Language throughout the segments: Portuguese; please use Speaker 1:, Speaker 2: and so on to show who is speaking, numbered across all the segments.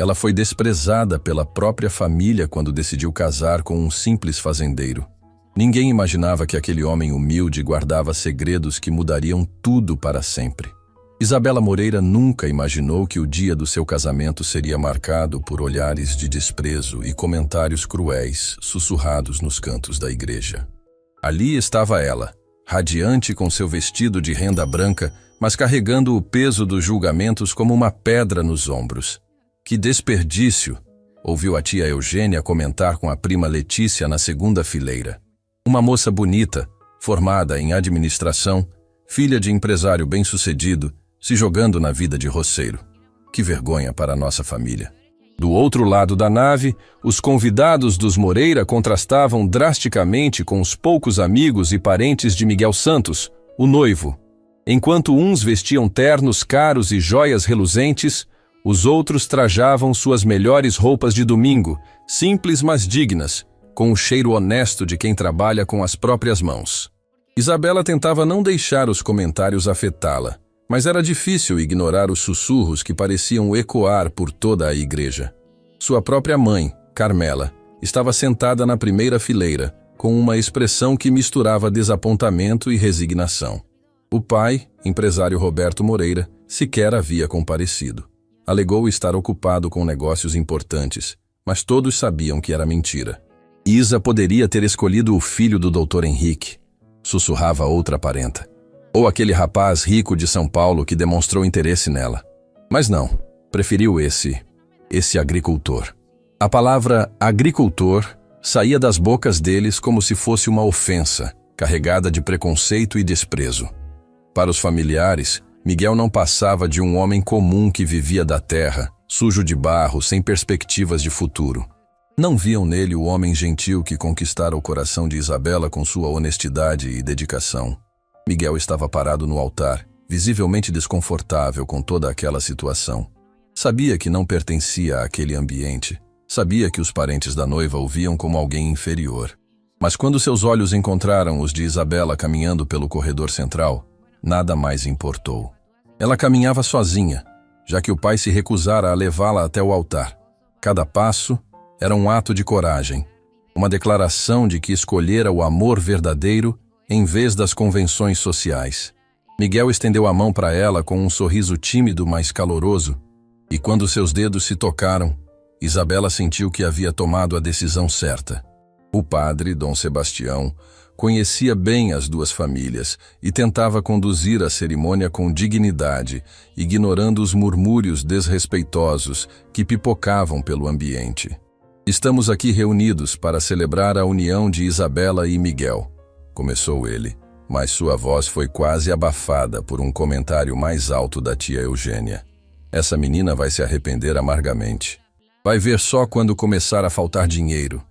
Speaker 1: Ela foi desprezada pela própria família quando decidiu casar com um simples fazendeiro. Ninguém imaginava que aquele homem humilde guardava segredos que mudariam tudo para sempre. Isabela Moreira nunca imaginou que o dia do seu casamento seria marcado por olhares de desprezo e comentários cruéis sussurrados nos cantos da igreja. Ali estava ela, radiante com seu vestido de renda branca, mas carregando o peso dos julgamentos como uma pedra nos ombros. Que desperdício! Ouviu a tia Eugênia comentar com a prima Letícia na segunda fileira. Uma moça bonita, formada em administração, filha de empresário bem-sucedido, se jogando na vida de roceiro. Que vergonha para a nossa família. Do outro lado da nave, os convidados dos Moreira contrastavam drasticamente com os poucos amigos e parentes de Miguel Santos, o noivo. Enquanto uns vestiam ternos caros e joias reluzentes, os outros trajavam suas melhores roupas de domingo, simples mas dignas, com o cheiro honesto de quem trabalha com as próprias mãos. Isabela tentava não deixar os comentários afetá-la, mas era difícil ignorar os sussurros que pareciam ecoar por toda a igreja. Sua própria mãe, Carmela, estava sentada na primeira fileira, com uma expressão que misturava desapontamento e resignação. O pai, empresário Roberto Moreira, sequer havia comparecido. Alegou estar ocupado com negócios importantes, mas todos sabiam que era mentira. Isa poderia ter escolhido o filho do Dr. Henrique, sussurrava outra parenta. Ou aquele rapaz rico de São Paulo que demonstrou interesse nela. Mas não, preferiu esse agricultor. A palavra agricultor saía das bocas deles como se fosse uma ofensa, carregada de preconceito e desprezo. Para os familiares, Miguel não passava de um homem comum que vivia da terra, sujo de barro, sem perspectivas de futuro. Não viam nele o homem gentil que conquistara o coração de Isabela com sua honestidade e dedicação. Miguel estava parado no altar, visivelmente desconfortável com toda aquela situação. Sabia que não pertencia àquele ambiente. Sabia que os parentes da noiva o viam como alguém inferior. Mas quando seus olhos encontraram os de Isabela caminhando pelo corredor central, nada mais importou. Ela caminhava sozinha, já que o pai se recusara a levá-la até o altar. Cada passo era um ato de coragem, uma declaração de que escolhera o amor verdadeiro em vez das convenções sociais. Miguel estendeu a mão para ela com um sorriso tímido, mas caloroso, e quando seus dedos se tocaram, Isabela sentiu que havia tomado a decisão certa. O padre, Dom Sebastião, conhecia bem as duas famílias e tentava conduzir a cerimônia com dignidade, ignorando os murmúrios desrespeitosos que pipocavam pelo ambiente. Estamos aqui reunidos para celebrar a união de Isabela e Miguel, começou ele, mas sua voz foi quase abafada por um comentário mais alto da tia Eugênia. Essa menina vai se arrepender amargamente. Vai ver só quando começar a faltar dinheiro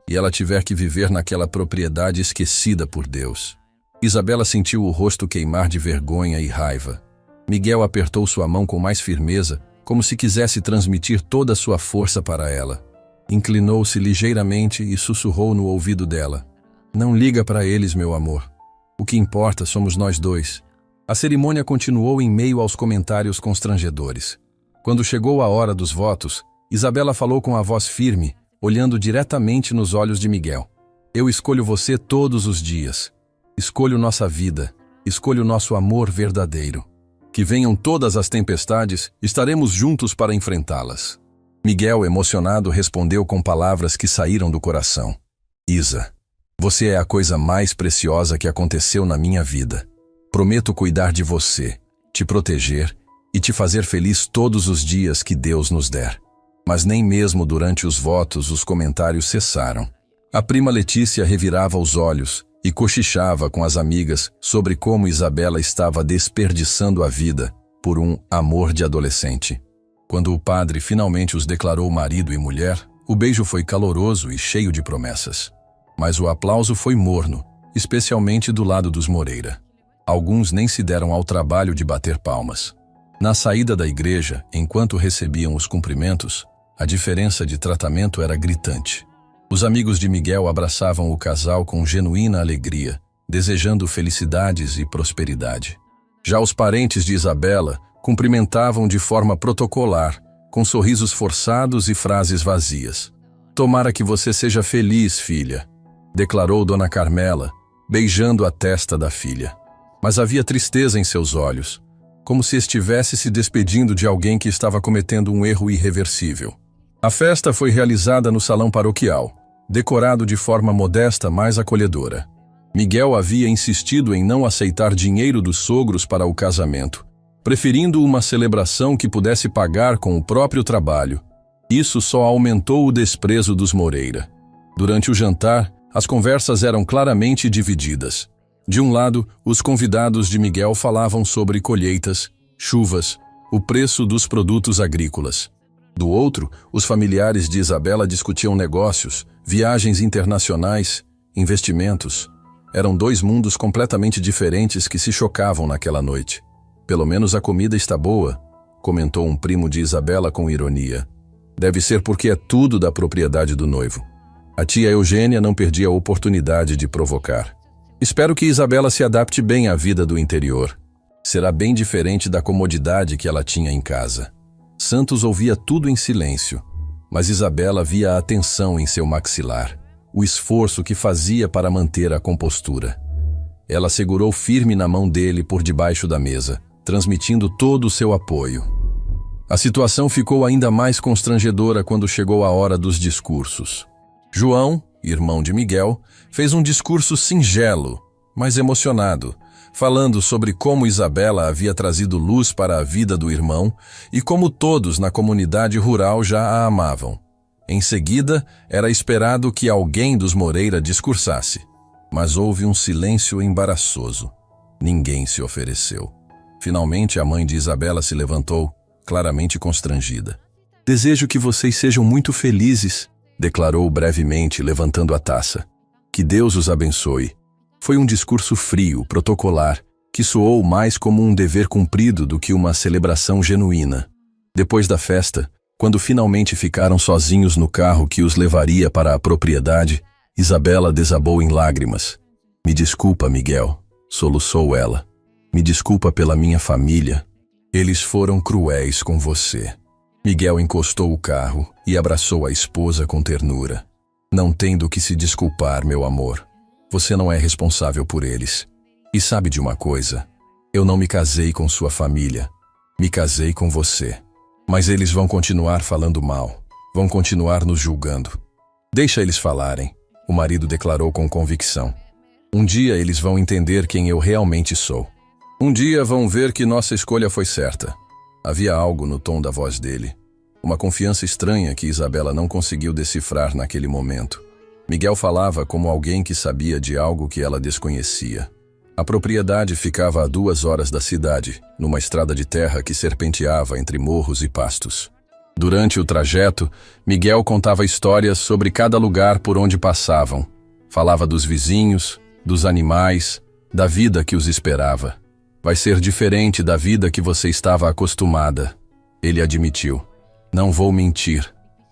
Speaker 1: e ela tiver que viver naquela propriedade esquecida por Deus. Isabela sentiu o rosto queimar de vergonha e raiva. Miguel apertou sua mão com mais firmeza, como se quisesse transmitir toda a sua força para ela. Inclinou-se ligeiramente e sussurrou no ouvido dela. Não liga para eles, meu amor. O que importa somos nós dois. A cerimônia continuou em meio aos comentários constrangedores. Quando chegou a hora dos votos, Isabela falou com a voz firme, olhando diretamente nos olhos de Miguel. Eu escolho você todos os dias. Escolho nossa vida. Escolho nosso amor verdadeiro. Que venham todas as tempestades, estaremos juntos para enfrentá-las. Miguel, emocionado, respondeu com palavras que saíram do coração. Isa, você é a coisa mais preciosa que aconteceu na minha vida. Prometo cuidar de você, te proteger e te fazer feliz todos os dias que Deus nos der. Mas nem mesmo durante os votos os comentários cessaram. A prima Letícia revirava os olhos e cochichava com as amigas sobre como Isabela estava desperdiçando a vida por um amor de adolescente. Quando o padre finalmente os declarou marido e mulher, o beijo foi caloroso e cheio de promessas. Mas o aplauso foi morno, especialmente do lado dos Moreira. Alguns nem se deram ao trabalho de bater palmas. Na saída da igreja, enquanto recebiam os cumprimentos, a diferença de tratamento era gritante. Os amigos de Miguel abraçavam o casal com genuína alegria, desejando felicidades e prosperidade. Já os parentes de Isabela cumprimentavam de forma protocolar, com sorrisos forçados e frases vazias. "Tomara que você seja feliz, filha", declarou Dona Carmela, beijando a testa da filha. Mas havia tristeza em seus olhos, como se estivesse se despedindo de alguém que estava cometendo um erro irreversível. A festa foi realizada no salão paroquial, decorado de forma modesta, mas acolhedora. Miguel havia insistido em não aceitar dinheiro dos sogros para o casamento, preferindo uma celebração que pudesse pagar com o próprio trabalho. Isso só aumentou o desprezo dos Moreira. Durante o jantar, as conversas eram claramente divididas. De um lado, os convidados de Miguel falavam sobre colheitas, chuvas, o preço dos produtos agrícolas. Do outro, os familiares de Isabela discutiam negócios, viagens internacionais, investimentos. Eram dois mundos completamente diferentes que se chocavam naquela noite. "Pelo menos a comida está boa", comentou um primo de Isabela com ironia. "Deve ser porque é tudo da propriedade do noivo." A tia Eugênia não perdia a oportunidade de provocar. "Espero que Isabela se adapte bem à vida do interior. Será bem diferente da comodidade que ela tinha em casa." Santos ouvia tudo em silêncio, mas Isabela via a tensão em seu maxilar, o esforço que fazia para manter a compostura. Ela segurou firme na mão dele por debaixo da mesa, transmitindo todo o seu apoio. A situação ficou ainda mais constrangedora quando chegou a hora dos discursos. João, irmão de Miguel, fez um discurso singelo, mas emocionado, falando sobre como Isabela havia trazido luz para a vida do irmão e como todos na comunidade rural já a amavam. Em seguida, era esperado que alguém dos Moreira discursasse, mas houve um silêncio embaraçoso. Ninguém se ofereceu. Finalmente, a mãe de Isabela se levantou, claramente constrangida. "Desejo que vocês sejam muito felizes", declarou brevemente, levantando a taça. "Que Deus os abençoe." Foi um discurso frio, protocolar, que soou mais como um dever cumprido do que uma celebração genuína. Depois da festa, quando finalmente ficaram sozinhos no carro que os levaria para a propriedade, Isabela desabou em lágrimas. "Me desculpa, Miguel", soluçou ela. "Me desculpa pela minha família. Eles foram cruéis com você." Miguel encostou o carro e abraçou a esposa com ternura. "Não tem do que se desculpar, meu amor. Você não é responsável por eles. E sabe de uma coisa? Eu não me casei com sua família. Me casei com você. Mas eles vão continuar falando mal. Vão continuar nos julgando." "Deixa eles falarem", o marido declarou com convicção. "Um dia eles vão entender quem eu realmente sou. Um dia vão ver que nossa escolha foi certa." Havia algo no tom da voz dele. Uma confiança estranha que Isabela não conseguiu decifrar naquele momento. Miguel falava como alguém que sabia de algo que ela desconhecia. A propriedade ficava a 2 horas da cidade, numa estrada de terra que serpenteava entre morros e pastos. Durante o trajeto, Miguel contava histórias sobre cada lugar por onde passavam. Falava dos vizinhos, dos animais, da vida que os esperava. "Vai ser diferente da vida que você estava acostumada", ele admitiu. "Não vou mentir,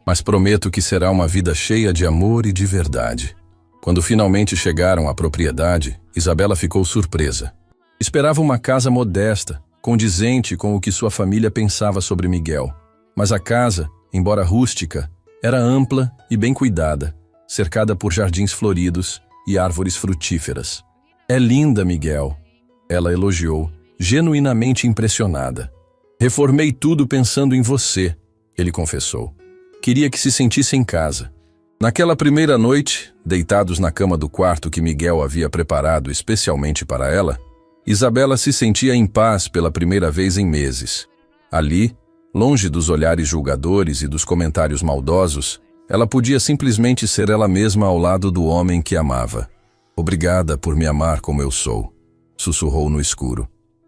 Speaker 1: mas prometo que será uma vida cheia de amor e de verdade." Quando finalmente chegaram à propriedade, Isabela ficou surpresa. Esperava uma casa modesta, condizente com o que sua família pensava sobre Miguel. Mas a casa, embora rústica, era ampla e bem cuidada, cercada por jardins floridos e árvores frutíferas. "É linda, Miguel", ela elogiou, genuinamente impressionada. "Reformei tudo pensando em você", ele confessou. "Queria que se sentisse em casa." Naquela primeira noite, deitados na cama do quarto que Miguel havia preparado especialmente para ela, Isabela se sentia em paz pela primeira vez em meses. Ali, longe dos olhares julgadores e dos comentários maldosos, ela podia simplesmente ser ela mesma ao lado do homem que amava. "Obrigada por me amar como eu sou", sussurrou no escuro.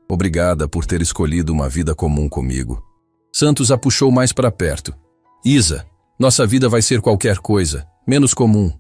Speaker 1: "Obrigada por ter escolhido uma vida comum comigo." Santos a puxou mais para perto. "Isa, nossa vida vai ser qualquer coisa, menos comum.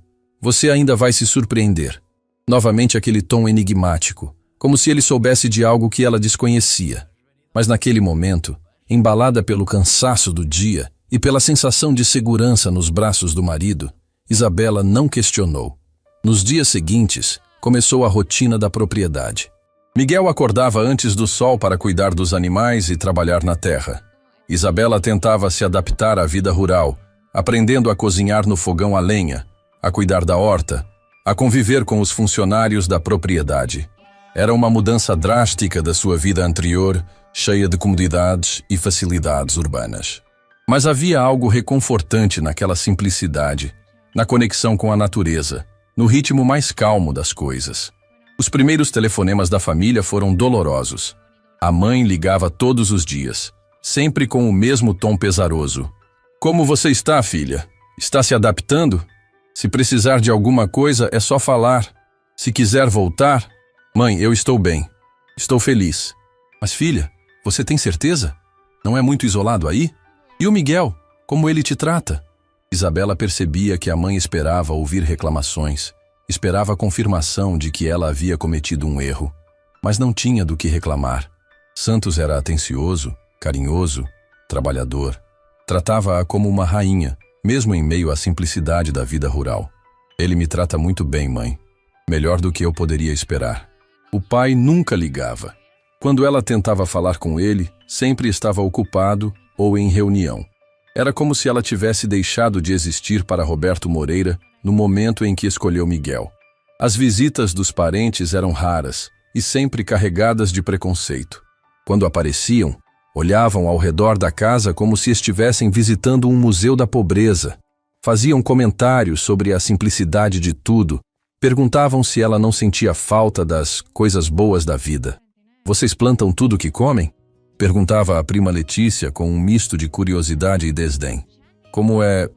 Speaker 1: Você ainda vai se surpreender." Novamente aquele tom enigmático, como se ele soubesse de algo que ela desconhecia. Mas naquele momento, embalada pelo cansaço do dia e pela sensação de segurança nos braços do marido, Isabela não questionou. Nos dias seguintes, começou a rotina da propriedade. Miguel acordava antes do sol para cuidar dos animais e trabalhar na terra. Isabela tentava se adaptar à vida rural, aprendendo a cozinhar no fogão a lenha, a cuidar da horta, a conviver com os funcionários da propriedade. Era uma mudança drástica da sua vida anterior, cheia de comodidades e facilidades urbanas. Mas havia algo reconfortante naquela simplicidade, na conexão com a natureza, no ritmo mais calmo das coisas. Os primeiros telefonemas da família foram dolorosos. A mãe ligava todos os dias, sempre com o mesmo tom pesaroso. Como você está, filha? Está se adaptando? Se precisar de alguma coisa, é só falar. Se quiser voltar... Mãe, eu estou bem. Estou feliz. Mas, filha, você tem certeza? Não é muito isolado aí? E o Miguel? Como ele te trata? Isabela percebia que a mãe esperava ouvir reclamações, esperava a confirmação de que ela havia cometido um erro, mas não tinha do que reclamar. Santos era atencioso, carinhoso, trabalhador. Tratava-a como uma rainha, mesmo em meio à simplicidade da vida rural. Ele me trata muito bem, mãe. Melhor do que eu poderia esperar. O pai nunca ligava. Quando ela tentava falar com ele, sempre estava ocupado ou em reunião. Era como se ela tivesse deixado de existir para Roberto Moreira no momento em que escolheu Miguel. As visitas dos parentes eram raras e sempre carregadas de preconceito. Quando apareciam, olhavam ao redor da casa como se estivessem visitando um museu da pobreza. Faziam comentários sobre a simplicidade de tudo. Perguntavam se ela não sentia falta das coisas boas da vida. Vocês plantam tudo o que comem? Perguntava a prima Letícia com um misto de curiosidade e desdém. Como é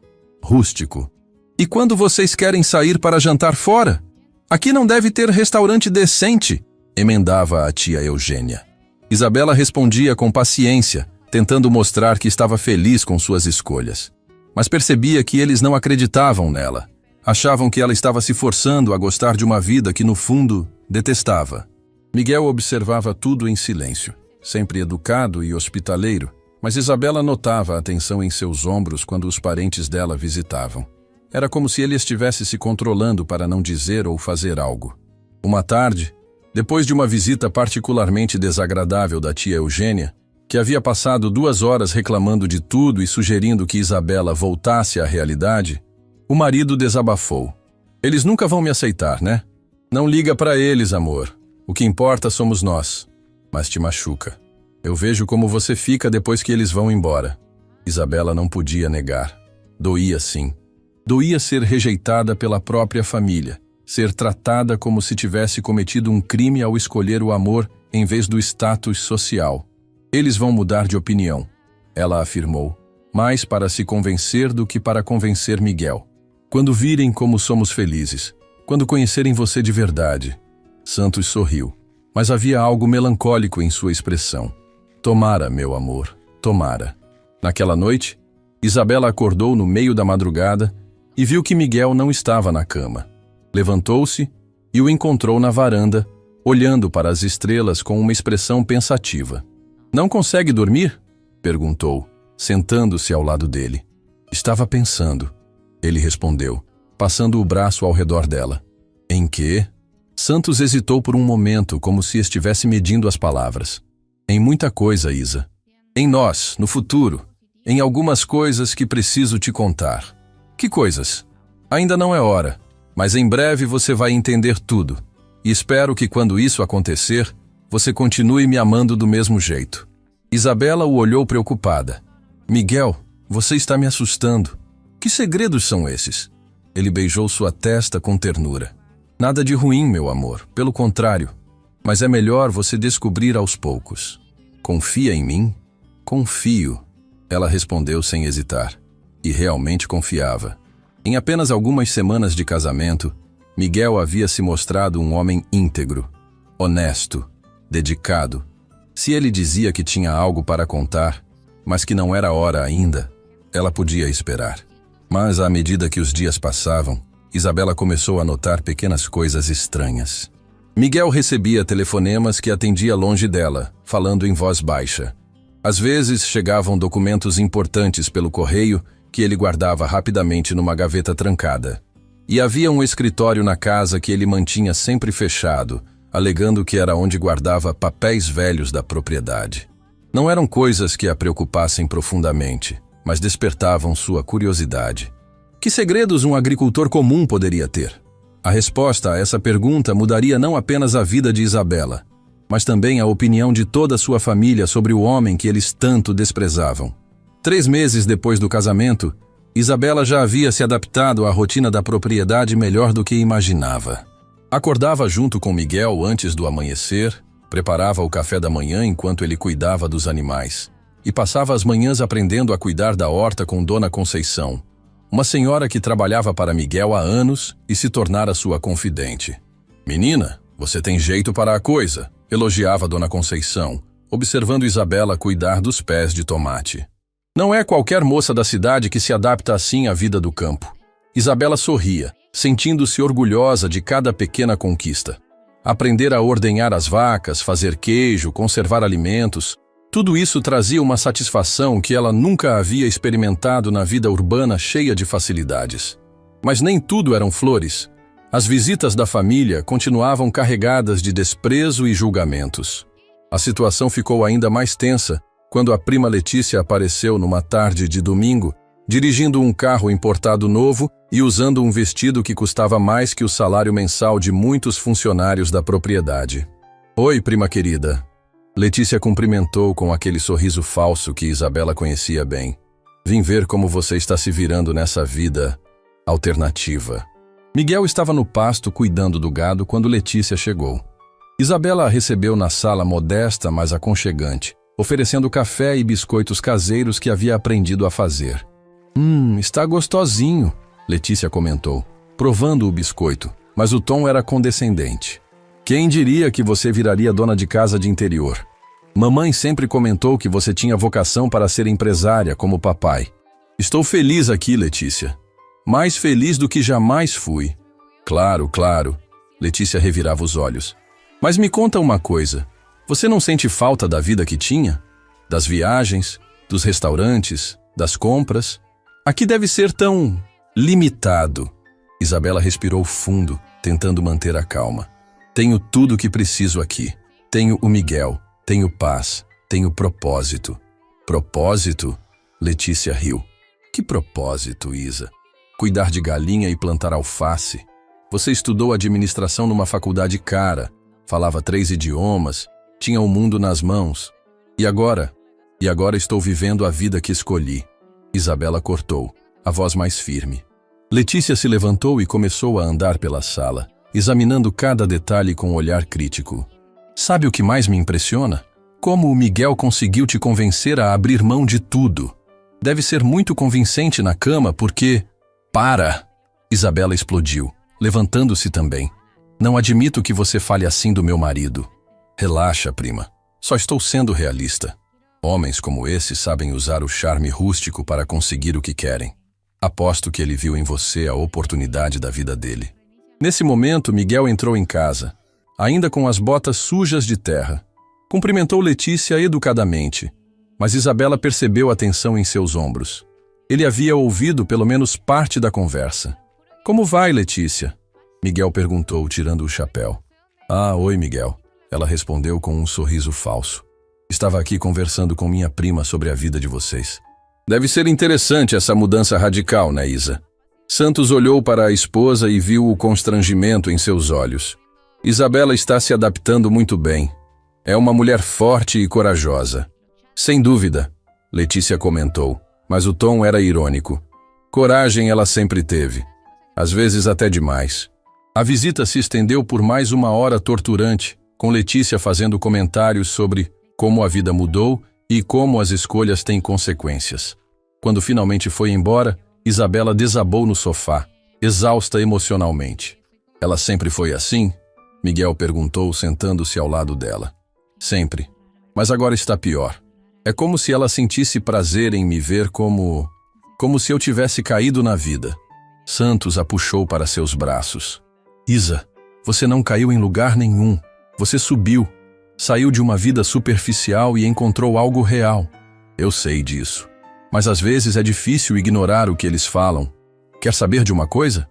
Speaker 1: rústico. E quando vocês querem sair para jantar fora? Aqui não deve ter restaurante decente, emendava a tia Eugênia. Isabela respondia com paciência, tentando mostrar que estava feliz com suas escolhas. Mas percebia que eles não acreditavam nela. Achavam que ela estava se forçando a gostar de uma vida que, no fundo, detestava. Miguel observava tudo em silêncio, sempre educado e hospitaleiro, mas Isabela notava a tensão em seus ombros quando os parentes dela visitavam. Era como se ele estivesse se controlando para não dizer ou fazer algo. Uma tarde, depois de uma visita particularmente desagradável da tia Eugênia, que havia passado 2 horas reclamando de tudo e sugerindo que Isabela voltasse à realidade, o marido desabafou. Eles nunca vão me aceitar, né? Não liga para eles, amor. O que importa somos nós. Mas te machuca. Eu vejo como você fica depois que eles vão embora. Isabela não podia negar. Doía sim. Doía ser rejeitada pela própria família, ser tratada como se tivesse cometido um crime ao escolher o amor em vez do status social. Eles vão mudar de opinião, ela afirmou, mais para se convencer do que para convencer Miguel. Quando virem como somos felizes, quando conhecerem você de verdade. Santos sorriu, mas havia algo melancólico em sua expressão. Tomara, meu amor, tomara. Naquela noite, Isabela acordou no meio da madrugada e viu que Miguel não estava na cama. Levantou-se e o encontrou na varanda, olhando para as estrelas com uma expressão pensativa. Não consegue dormir? Perguntou, sentando-se ao lado dele. Estava pensando. Ele respondeu, passando o braço ao redor dela. Em quê? Santos hesitou por um momento, como se estivesse medindo as palavras. Em muita coisa, Isa. Em nós, no futuro. Em algumas coisas que preciso te contar. Que coisas? Ainda não é hora, mas em breve você vai entender tudo. E espero que quando isso acontecer, você continue me amando do mesmo jeito. Isabela o olhou preocupada. Miguel, você está me assustando. Que segredos são esses? Ele beijou sua testa com ternura. Nada de ruim, meu amor, pelo contrário. Mas é melhor você descobrir aos poucos. Confia em mim? Confio, ela respondeu sem hesitar. E realmente confiava. Em apenas algumas semanas de casamento, Miguel havia se mostrado um homem íntegro, honesto, dedicado. Se ele dizia que tinha algo para contar, mas que não era hora ainda, ela podia esperar. Mas à medida que os dias passavam, Isabela começou a notar pequenas coisas estranhas. Miguel recebia telefonemas que atendia longe dela, falando em voz baixa. Às vezes chegavam documentos importantes pelo correio que ele guardava rapidamente numa gaveta trancada. E havia um escritório na casa que ele mantinha sempre fechado, alegando que era onde guardava papéis velhos da propriedade. Não eram coisas que a preocupassem profundamente, mas despertavam sua curiosidade. Que segredos um agricultor comum poderia ter? A resposta a essa pergunta mudaria não apenas a vida de Isabela, mas também a opinião de toda a sua família sobre o homem que eles tanto desprezavam. 3 meses depois do casamento, Isabela já havia se adaptado à rotina da propriedade melhor do que imaginava. Acordava junto com Miguel antes do amanhecer, preparava o café da manhã enquanto ele cuidava dos animais, e passava as manhãs aprendendo a cuidar da horta com Dona Conceição, uma senhora que trabalhava para Miguel há anos e se tornara sua confidente. "Menina, você tem jeito para a coisa", elogiava Dona Conceição, observando Isabela cuidar dos pés de tomate. Não é qualquer moça da cidade que se adapta assim à vida do campo. Isabela sorria, sentindo-se orgulhosa de cada pequena conquista. Aprender a ordenhar as vacas, fazer queijo, conservar alimentos, tudo isso trazia uma satisfação que ela nunca havia experimentado na vida urbana cheia de facilidades. Mas nem tudo eram flores. As visitas da família continuavam carregadas de desprezo e julgamentos. A situação ficou ainda mais tensa quando a prima Letícia apareceu numa tarde de domingo, dirigindo um carro importado novo e usando um vestido que custava mais que o salário mensal de muitos funcionários da propriedade. "Oi, prima querida." Letícia cumprimentou com aquele sorriso falso que Isabela conhecia bem. "Vim ver como você está se virando nessa vida alternativa." Miguel estava no pasto cuidando do gado quando Letícia chegou. Isabela a recebeu na sala modesta, mas aconchegante, oferecendo café e biscoitos caseiros que havia aprendido a fazer. Está gostosinho", Letícia comentou, provando o biscoito, mas o tom era condescendente. "Quem diria que você viraria dona de casa de interior? Mamãe sempre comentou que você tinha vocação para ser empresária, como papai." "Estou feliz aqui, Letícia. Mais feliz do que jamais fui." Claro, claro." Letícia revirava os olhos. "Mas me conta uma coisa. Você não sente falta da vida que tinha? Das viagens, dos restaurantes, das compras? Aqui deve ser tão limitado." Isabela respirou fundo, tentando manter a calma. "Tenho tudo o que preciso aqui. Tenho o Miguel, tenho paz, tenho propósito." "Propósito?" Letícia riu. "Que propósito, Isa? Cuidar de galinha e plantar alface. Você estudou administração numa faculdade cara, falava 3 idiomas, tinha o mundo nas mãos. E agora? E agora estou vivendo a vida que escolhi." Isabela cortou, a voz mais firme. Letícia se levantou e começou a andar pela sala, examinando cada detalhe com um olhar crítico. "Sabe o que mais me impressiona? Como o Miguel conseguiu te convencer a abrir mão de tudo. Deve ser muito convincente na cama porque..." "Para!" Isabela explodiu, levantando-se também. "Não admito que você fale assim do meu marido." "Relaxa, prima. Só estou sendo realista. Homens como esse sabem usar o charme rústico para conseguir o que querem. Aposto que ele viu em você a oportunidade da vida dele." Nesse momento, Miguel entrou em casa, ainda com as botas sujas de terra. Cumprimentou Letícia educadamente, mas Isabela percebeu a tensão em seus ombros. Ele havia ouvido pelo menos parte da conversa. "Como vai, Letícia?" Miguel perguntou, tirando o chapéu. "Ah, oi, Miguel." Ela respondeu com um sorriso falso. "Estava aqui conversando com minha prima sobre a vida de vocês." "Deve ser interessante essa mudança radical, né, Isa?" Santos olhou para a esposa e viu o constrangimento em seus olhos. "Isabela está se adaptando muito bem. É uma mulher forte e corajosa." "Sem dúvida", Letícia comentou, mas o tom era irônico. Coragem ela sempre teve, às vezes até demais. A visita se estendeu por mais 1 hora torturante, com Letícia fazendo comentários sobre como a vida mudou e como as escolhas têm consequências. Quando finalmente foi embora, Isabela desabou no sofá, exausta emocionalmente. "Ela sempre foi assim?" Miguel perguntou, sentando-se ao lado dela. "Sempre. Mas agora está pior. É como se ela sentisse prazer em me ver como se eu tivesse caído na vida." Santos a puxou para seus braços. "Isa, você não caiu em lugar nenhum. Você subiu. Saiu de uma vida superficial e encontrou algo real." "Eu sei disso. Mas às vezes é difícil ignorar o que eles falam. Quer saber de uma coisa?"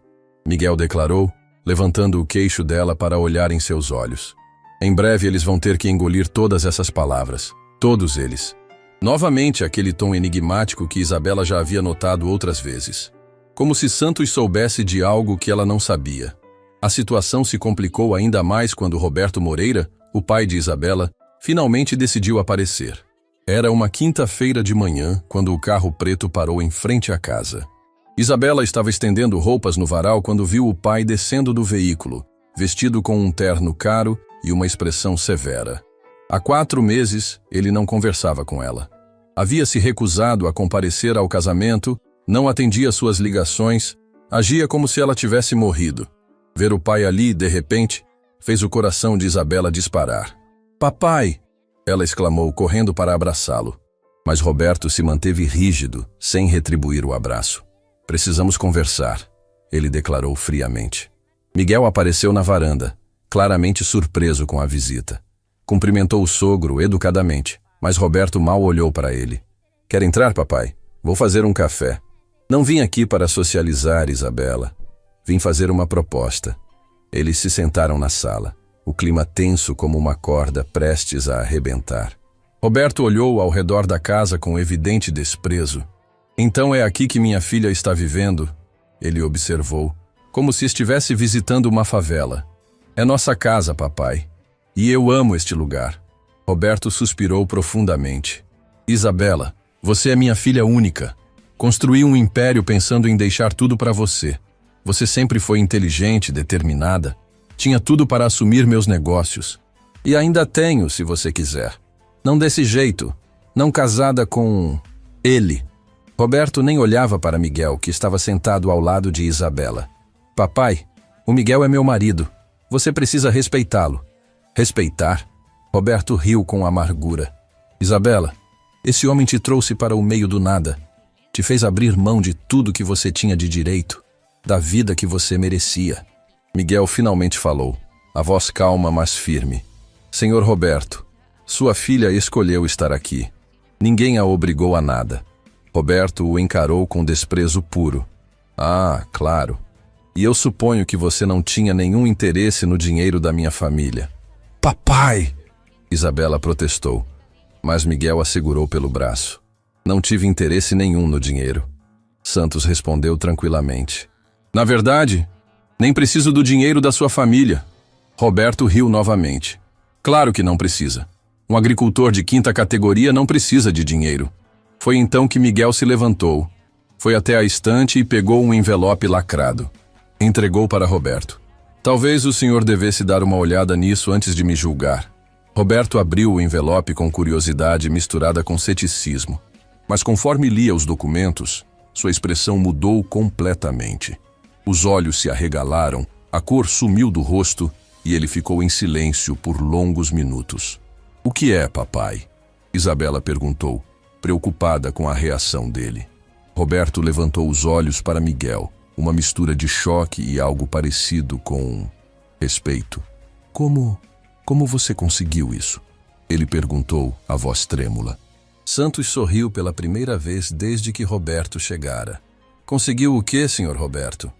Speaker 1: Miguel declarou, levantando o queixo dela para olhar em seus olhos. "Em breve eles vão ter que engolir todas essas palavras. Todos eles. Novamente aquele tom enigmático que Isabela já havia notado outras vezes. Como se Santos soubesse de algo que ela não sabia. A situação se complicou ainda mais quando Roberto Moreira, o pai de Isabela, finalmente decidiu aparecer. Era uma quinta-feira de manhã quando o carro preto parou em frente à casa. Isabela estava estendendo roupas no varal quando viu o pai descendo do veículo, vestido com um terno caro e uma expressão severa. Há 4 meses, ele não conversava com ela. Havia se recusado a comparecer ao casamento, não atendia suas ligações, agia como se ela tivesse morrido. Ver o pai ali, de repente, fez o coração de Isabela disparar. "Papai!" ela exclamou, correndo para abraçá-lo. Mas Roberto se manteve rígido, sem retribuir o abraço. "Precisamos conversar", ele declarou friamente. Miguel apareceu na varanda, claramente surpreso com a visita. Cumprimentou o sogro educadamente, mas Roberto mal olhou para ele. "Quer entrar, papai? Vou fazer um café." "Não vim aqui para socializar, Isabela. Vim fazer uma proposta." Eles se sentaram na sala, o clima tenso como uma corda prestes a arrebentar. Roberto olhou ao redor da casa com evidente desprezo. "Então é aqui que minha filha está vivendo?" ele observou, como se estivesse visitando uma favela. "É nossa casa, papai. E eu amo este lugar." Roberto suspirou profundamente. "Isabela, você é minha filha única. Construí um império pensando em deixar tudo para você. Você sempre foi inteligente, determinada. Tinha tudo para assumir meus negócios. E ainda tenho, se você quiser. Não desse jeito. Não casada com... ele." Roberto nem olhava para Miguel, que estava sentado ao lado de Isabela. "Papai, o Miguel é meu marido. Você precisa respeitá-lo." "Respeitar?" Roberto riu com amargura. "Isabela, esse homem te trouxe para o meio do nada. Te fez abrir mão de tudo que você tinha de direito, da vida que você merecia." Miguel finalmente falou, a voz calma, mas firme. "Senhor Roberto, sua filha escolheu estar aqui. Ninguém a obrigou a nada." Roberto o encarou com desprezo puro. "Ah, claro. E eu suponho que você não tinha nenhum interesse no dinheiro da minha família." "Papai!" Isabela protestou, mas Miguel a segurou pelo braço. "Não tive interesse nenhum no dinheiro." Santos respondeu tranquilamente. "Na verdade, nem preciso do dinheiro da sua família." Roberto riu novamente. "Claro que não precisa. Um agricultor de 5ª categoria não precisa de dinheiro." Foi então que Miguel se levantou, foi até a estante e pegou um envelope lacrado. Entregou para Roberto. "Talvez o senhor devesse dar uma olhada nisso antes de me julgar." Roberto abriu o envelope com curiosidade misturada com ceticismo. Mas conforme lia os documentos, sua expressão mudou completamente. Os olhos se arregalaram, a cor sumiu do rosto e ele ficou em silêncio por longos minutos. "O que é, papai?" Isabela perguntou, preocupada com a reação dele. Roberto levantou os olhos para Miguel, uma mistura de choque e algo parecido com respeito. Como você conseguiu isso?" ele perguntou, a voz trêmula. Santos sorriu pela primeira vez desde que Roberto chegara. "Conseguiu o quê, senhor Roberto?"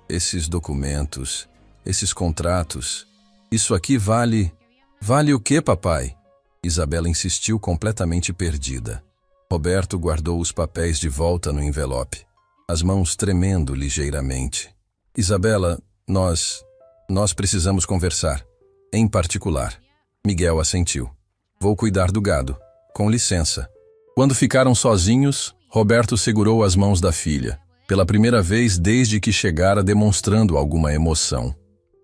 Speaker 1: "Esses documentos, esses contratos. Isso aqui vale... Vale o quê, papai?" Isabela insistiu, completamente perdida. Roberto guardou os papéis de volta no envelope, as mãos tremendo ligeiramente. "Isabela, nós precisamos conversar. Em particular." Miguel assentiu. "Vou cuidar do gado. Com licença." Quando ficaram sozinhos, Roberto segurou as mãos da filha, pela primeira vez desde que chegara, demonstrando alguma emoção.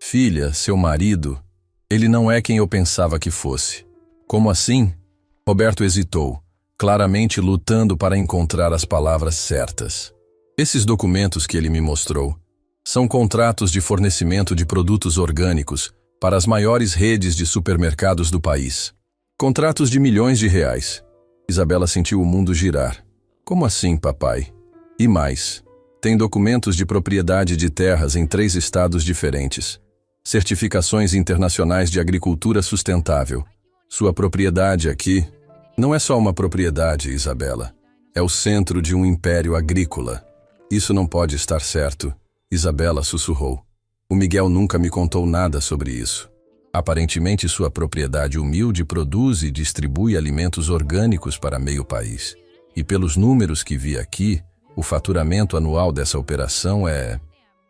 Speaker 1: "Filha, seu marido, ele não é quem eu pensava que fosse." "Como assim?" Roberto hesitou, claramente lutando para encontrar as palavras certas. "Esses documentos que ele me mostrou são contratos de fornecimento de produtos orgânicos para as maiores redes de supermercados do país. Contratos de milhões de reais." Isabela sentiu o mundo girar. "Como assim, papai?" "E mais, tem documentos de propriedade de terras em 3 estados diferentes. Certificações internacionais de agricultura sustentável. Sua propriedade aqui não é só uma propriedade, Isabela. É o centro de um império agrícola. Isso não pode estar certo." Isabela sussurrou. "O Miguel nunca me contou nada sobre isso." Aparentemente, sua propriedade humilde produz e distribui alimentos orgânicos para meio país. E pelos números que vi aqui, o faturamento anual dessa operação é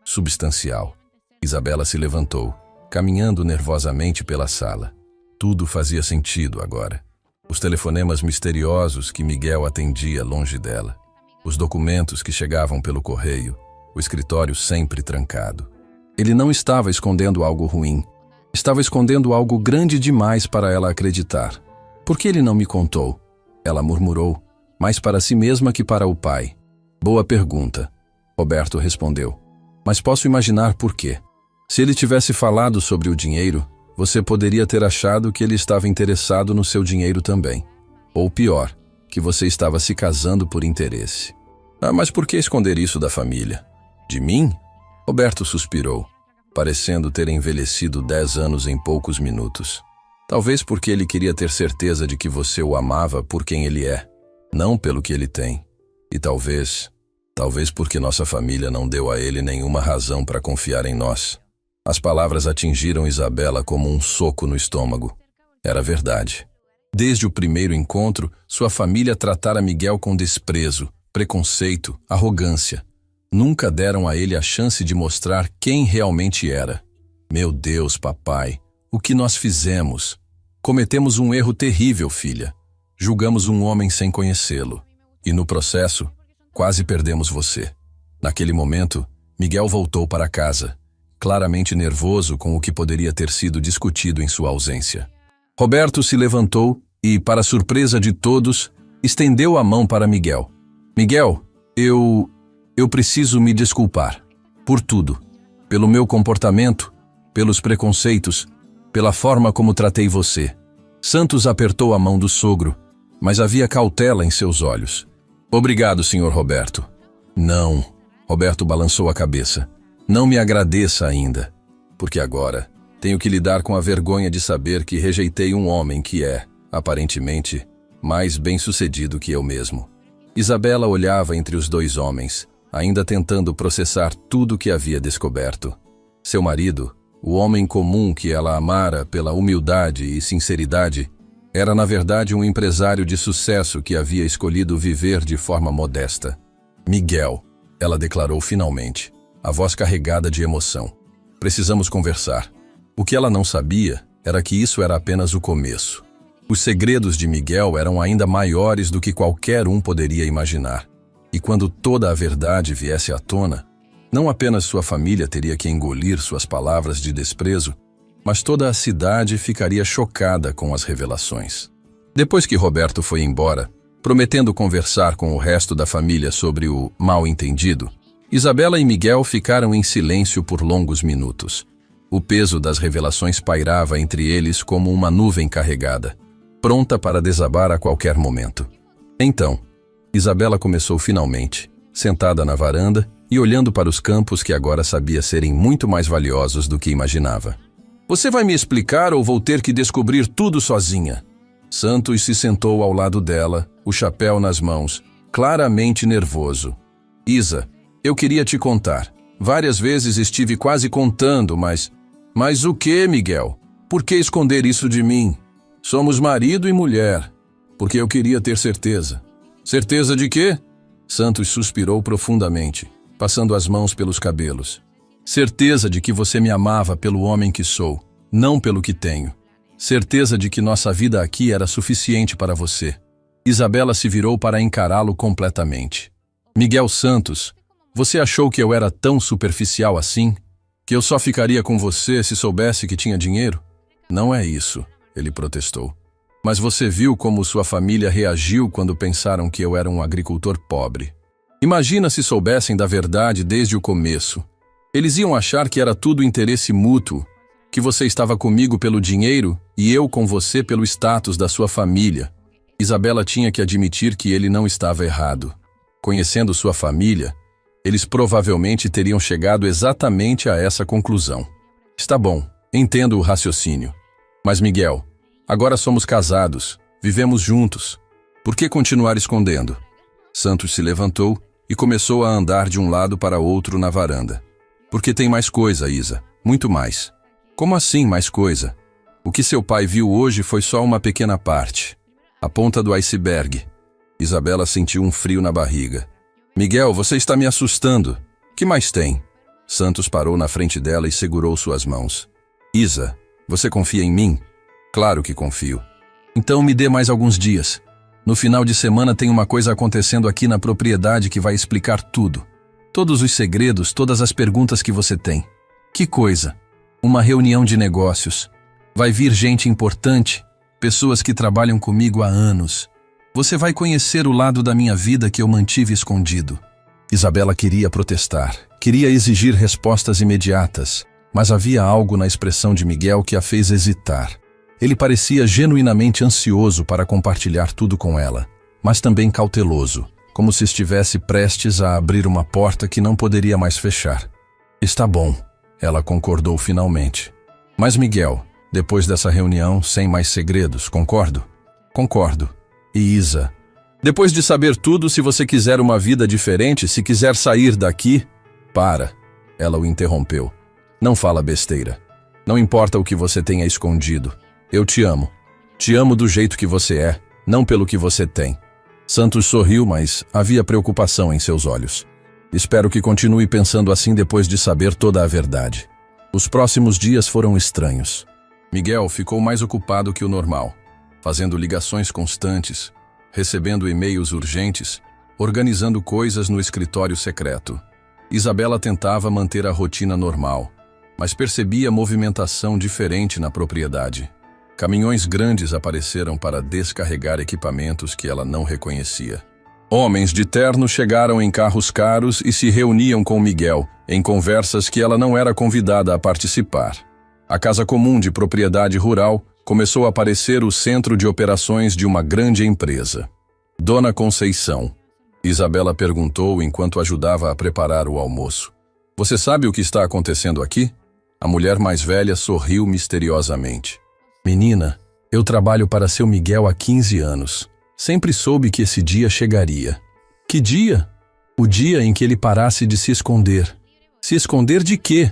Speaker 1: substancial. Isabela se levantou, caminhando nervosamente pela sala. Tudo fazia sentido agora. Os telefonemas misteriosos que Miguel atendia longe dela, os documentos que chegavam pelo correio, o escritório sempre trancado. Ele não estava escondendo algo ruim. Estava escondendo algo grande demais para ela acreditar. Por que ele não me contou? Ela murmurou, mais para si mesma que para o pai. Boa pergunta. Roberto respondeu. Mas posso imaginar por quê. Se ele tivesse falado sobre o dinheiro, você poderia ter achado que ele estava interessado no seu dinheiro também. Ou pior, que você estava se casando por interesse. Mas por que esconder isso da família? De mim? Roberto suspirou, parecendo ter envelhecido 10 anos em poucos minutos. Talvez porque ele queria ter certeza de que você o amava por quem ele é, não pelo que ele tem. E talvez porque nossa família não deu a ele nenhuma razão para confiar em nós. As palavras atingiram Isabela como um soco no estômago. Era verdade. Desde o primeiro encontro, sua família tratara Miguel com desprezo, preconceito, arrogância. Nunca deram a ele a chance de mostrar quem realmente era. Meu Deus, papai, o que nós fizemos? Cometemos um erro terrível, filha. Julgamos um homem sem conhecê-lo. E no processo, quase perdemos você. Naquele momento, Miguel voltou para casa, claramente nervoso com o que poderia ter sido discutido em sua ausência. Roberto se levantou e, para surpresa de todos, estendeu a mão para Miguel. Miguel, eu preciso me desculpar. Por tudo. Pelo meu comportamento, pelos preconceitos, pela forma como tratei você. Santos apertou a mão do sogro, mas havia cautela em seus olhos. Obrigado, senhor Roberto. Não. Roberto balançou a cabeça. Não me agradeça ainda, porque agora tenho que lidar com a vergonha de saber que rejeitei um homem que é, aparentemente, mais bem-sucedido que eu mesmo. Isabela olhava entre os dois homens, ainda tentando processar tudo que havia descoberto. Seu marido, o homem comum que ela amara pela humildade e sinceridade, era na verdade um empresário de sucesso que havia escolhido viver de forma modesta. Miguel, ela declarou finalmente, a voz carregada de emoção. Precisamos conversar. O que ela não sabia era que isso era apenas o começo. Os segredos de Miguel eram ainda maiores do que qualquer um poderia imaginar. E quando toda a verdade viesse à tona, não apenas sua família teria que engolir suas palavras de desprezo, mas toda a cidade ficaria chocada com as revelações. Depois que Roberto foi embora, prometendo conversar com o resto da família sobre o mal-entendido, Isabela e Miguel ficaram em silêncio por longos minutos. O peso das revelações pairava entre eles como uma nuvem carregada, pronta para desabar a qualquer momento. Então, Isabela começou finalmente, sentada na varanda e olhando para os campos que agora sabia serem muito mais valiosos do que imaginava. Você vai me explicar ou vou ter que descobrir tudo sozinha? Santos se sentou ao lado dela, o chapéu nas mãos, claramente nervoso. Isa, eu queria te contar. Várias vezes estive quase contando, mas... Mas o que, Miguel? Por que esconder isso de mim? Somos marido e mulher. Porque eu queria ter certeza. Certeza de quê? Santos suspirou profundamente, passando as mãos pelos cabelos. Certeza de que você me amava pelo homem que sou, não pelo que tenho. Certeza de que nossa vida aqui era suficiente para você. Isabela se virou para encará-lo completamente. Miguel Santos, você achou que eu era tão superficial assim? Que eu só ficaria com você se soubesse que tinha dinheiro? Não é isso, ele protestou. Mas você viu como sua família reagiu quando pensaram que eu era um agricultor pobre. Imagina se soubessem da verdade desde o começo. Eles iam achar que era tudo interesse mútuo, que você estava comigo pelo dinheiro e eu com você pelo status da sua família. Isabela tinha que admitir que ele não estava errado. Conhecendo sua família, eles provavelmente teriam chegado exatamente a essa conclusão. Está bom, entendo o raciocínio. Mas Miguel, agora somos casados, vivemos juntos. Por que continuar escondendo? Santos se levantou e começou a andar de um lado para outro na varanda. Porque tem mais coisa, Isa, muito mais. Como assim mais coisa? O que seu pai viu hoje foi só uma pequena parte. A ponta do iceberg. Isabela sentiu um frio na barriga. Miguel, você está me assustando. Que mais tem? Santos parou na frente dela e segurou suas mãos. Isa, você confia em mim? Claro que confio. Então me dê mais alguns dias. No final de semana tem uma coisa acontecendo aqui na propriedade que vai explicar tudo. Todos os segredos, todas as perguntas que você tem. Que coisa? Uma reunião de negócios. Vai vir gente importante, pessoas que trabalham comigo há anos. Você vai conhecer o lado da minha vida que eu mantive escondido. Isabela queria protestar, queria exigir respostas imediatas, mas havia algo na expressão de Miguel que a fez hesitar. Ele parecia genuinamente ansioso para compartilhar tudo com ela, mas também cauteloso, como se estivesse prestes a abrir uma porta que não poderia mais fechar. Está bom, ela concordou finalmente. Mas Miguel, depois dessa reunião, sem mais segredos, concordo? Concordo. E Isa, depois de saber tudo, se você quiser uma vida diferente, se quiser sair daqui... Para, ela o interrompeu. Não fala besteira. Não importa o que você tenha escondido. Eu te amo. Te amo do jeito que você é, não pelo que você tem. Santos sorriu, mas havia preocupação em seus olhos. Espero que continue pensando assim depois de saber toda a verdade. Os próximos dias foram estranhos. Miguel ficou mais ocupado que o normal, fazendo ligações constantes, recebendo e-mails urgentes, organizando coisas no escritório secreto. Isabela tentava manter a rotina normal, mas percebia movimentação diferente na propriedade. Caminhões grandes apareceram para descarregar equipamentos que ela não reconhecia. Homens de terno chegaram em carros caros e se reuniam com Miguel, em conversas que ela não era convidada a participar. A casa comum de propriedade rural começou a parecer o centro de operações de uma grande empresa. Dona Conceição, Isabela perguntou enquanto ajudava a preparar o almoço. Você sabe o que está acontecendo aqui? A mulher mais velha sorriu misteriosamente. Menina, eu trabalho para seu Miguel há 15 anos. Sempre soube que esse dia chegaria. Que dia? O dia em que ele parasse de se esconder. Se esconder de quê?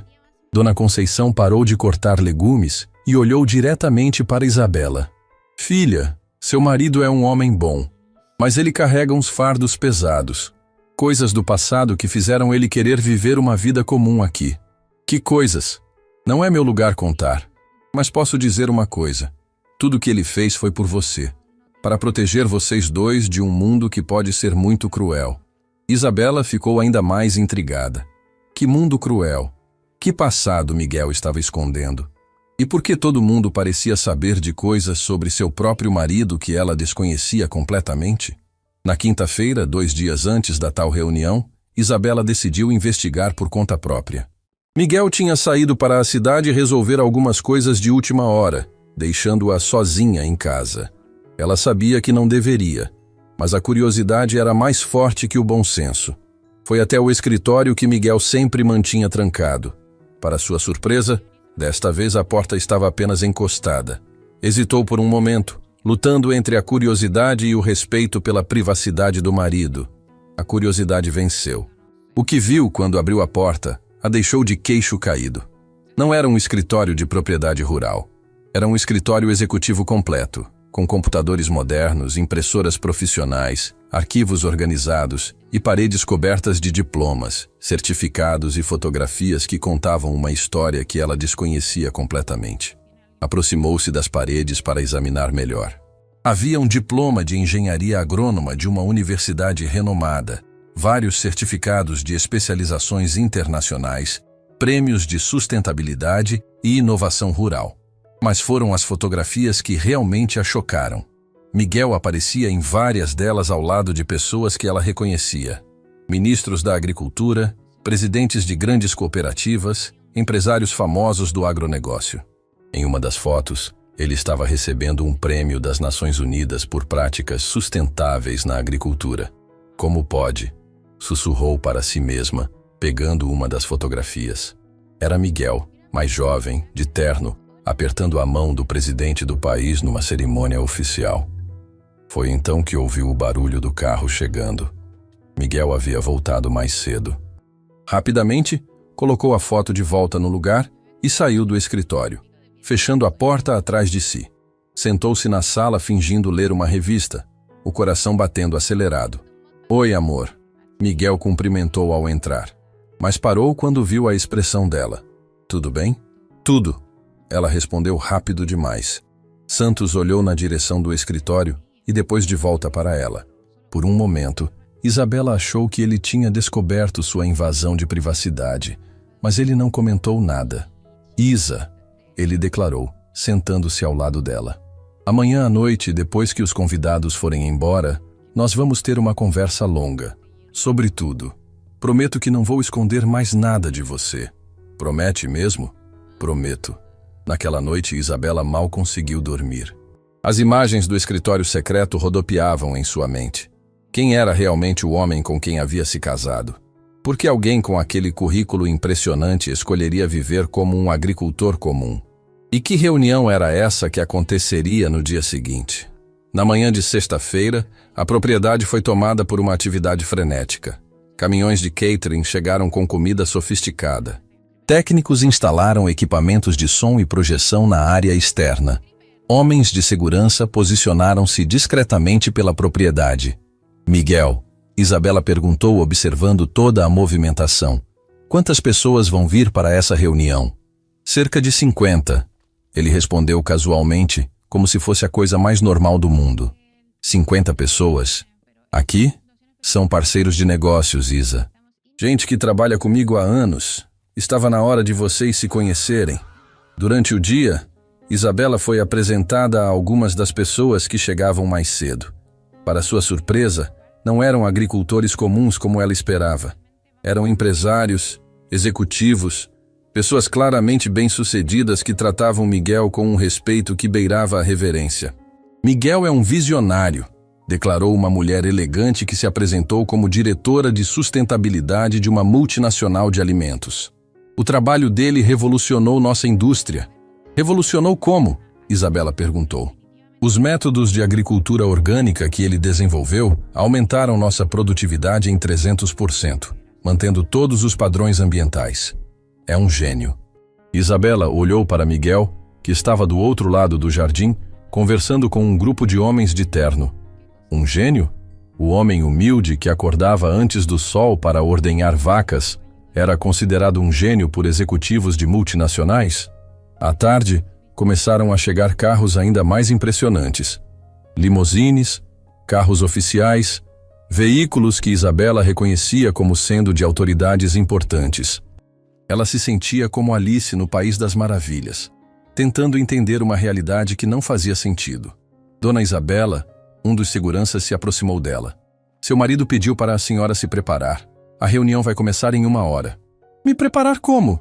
Speaker 1: Dona Conceição parou de cortar legumes e olhou diretamente para Isabela. Filha, seu marido é um homem bom, mas ele carrega uns fardos pesados. Coisas do passado que fizeram ele querer viver uma vida comum aqui. Que coisas? Não é meu lugar contar. Mas posso dizer uma coisa. Tudo o que ele fez foi por você. Para proteger vocês dois de um mundo que pode ser muito cruel. Isabela ficou ainda mais intrigada. Que mundo cruel? Que passado Miguel estava escondendo? E por que todo mundo parecia saber de coisas sobre seu próprio marido que ela desconhecia completamente? Na quinta-feira, 2 dias antes da tal reunião, Isabela decidiu investigar por conta própria. Miguel tinha saído para a cidade resolver algumas coisas de última hora, deixando-a sozinha em casa. Ela sabia que não deveria, mas a curiosidade era mais forte que o bom senso. Foi até o escritório que Miguel sempre mantinha trancado. Para sua surpresa, desta vez a porta estava apenas encostada. Hesitou por um momento, lutando entre a curiosidade e o respeito pela privacidade do marido. A curiosidade venceu. O que viu quando abriu a porta a deixou de queixo caído. Não era um escritório de propriedade rural. Era um escritório executivo completo, com computadores modernos, impressoras profissionais, arquivos organizados e paredes cobertas de diplomas, certificados e fotografias que contavam uma história que ela desconhecia completamente. Aproximou-se das paredes para examinar melhor. Havia um diploma de engenharia agrônoma de uma universidade renomada, vários certificados de especializações internacionais, prêmios de sustentabilidade e inovação rural. Mas foram as fotografias que realmente a chocaram. Miguel aparecia em várias delas ao lado de pessoas que ela reconhecia. Ministros da agricultura, presidentes de grandes cooperativas, empresários famosos do agronegócio. Em uma das fotos, ele estava recebendo um prêmio das Nações Unidas por práticas sustentáveis na agricultura. Como pode? Sussurrou para si mesma, pegando uma das fotografias. Era Miguel, mais jovem, de terno, apertando a mão do presidente do país numa cerimônia oficial. Foi então que ouviu o barulho do carro chegando. Miguel havia voltado mais cedo. Rapidamente, colocou a foto de volta no lugar e saiu do escritório. fechando a porta atrás de si. Sentou-se na sala fingindo ler uma revista, o coração batendo acelerado. Oi, amor. Miguel cumprimentou ao entrar, mas parou quando viu a expressão dela. Tudo bem? Tudo. Ela respondeu rápido demais. Santos olhou na direção do escritório e depois de volta para ela. Por um momento, Isabela achou que ele tinha descoberto sua invasão de privacidade, mas ele não comentou nada. Isa, ele declarou, sentando-se ao lado dela. Amanhã à noite, depois que os convidados forem embora, nós vamos ter uma conversa longa. Sobre tudo. Prometo que não vou esconder mais nada de você. Promete mesmo? Prometo. Naquela noite, Isabela mal conseguiu dormir. As imagens do escritório secreto rodopiavam em sua mente. Quem era realmente o homem com quem havia se casado? Por que alguém com aquele currículo impressionante escolheria viver como um agricultor comum? E que reunião era essa que aconteceria no dia seguinte? Na manhã de sexta-feira, a propriedade foi tomada por uma atividade frenética. Caminhões de catering chegaram com comida sofisticada. Técnicos instalaram equipamentos de som e projeção na área externa. Homens de segurança posicionaram-se discretamente pela propriedade. Miguel, Isabela perguntou observando toda a movimentação. Quantas pessoas vão vir para essa reunião? Cerca de 50. Ele respondeu casualmente, como se fosse a coisa mais normal do mundo. 50 pessoas? Aqui? São parceiros de negócios, Isa. Gente que trabalha comigo há anos. Estava na hora de vocês se conhecerem. Durante o dia, Isabela foi apresentada a algumas das pessoas que chegavam mais cedo. Para sua surpresa, não eram agricultores comuns como ela esperava. Eram empresários, executivos, pessoas claramente bem-sucedidas que tratavam Miguel com um respeito que beirava a reverência. Miguel é um visionário, declarou uma mulher elegante que se apresentou como diretora de sustentabilidade de uma multinacional de alimentos. O trabalho dele revolucionou nossa indústria. Revolucionou como? Isabela perguntou. Os métodos de agricultura orgânica que ele desenvolveu aumentaram nossa produtividade em 300%, mantendo todos os padrões ambientais. É um gênio. Isabela olhou para Miguel, que estava do outro lado do jardim, conversando com um grupo de homens de terno. Um gênio? O homem humilde que acordava antes do sol para ordenhar vacas era considerado um gênio por executivos de multinacionais? À tarde, começaram a chegar carros ainda mais impressionantes. Limousines, carros oficiais, veículos que Isabela reconhecia como sendo de autoridades importantes. Ela se sentia como Alice no País das Maravilhas, tentando entender uma realidade que não fazia sentido. Dona Isabela, um dos seguranças, se aproximou dela. Seu marido pediu para a senhora se preparar. A reunião vai começar em 1 hora. Me preparar como?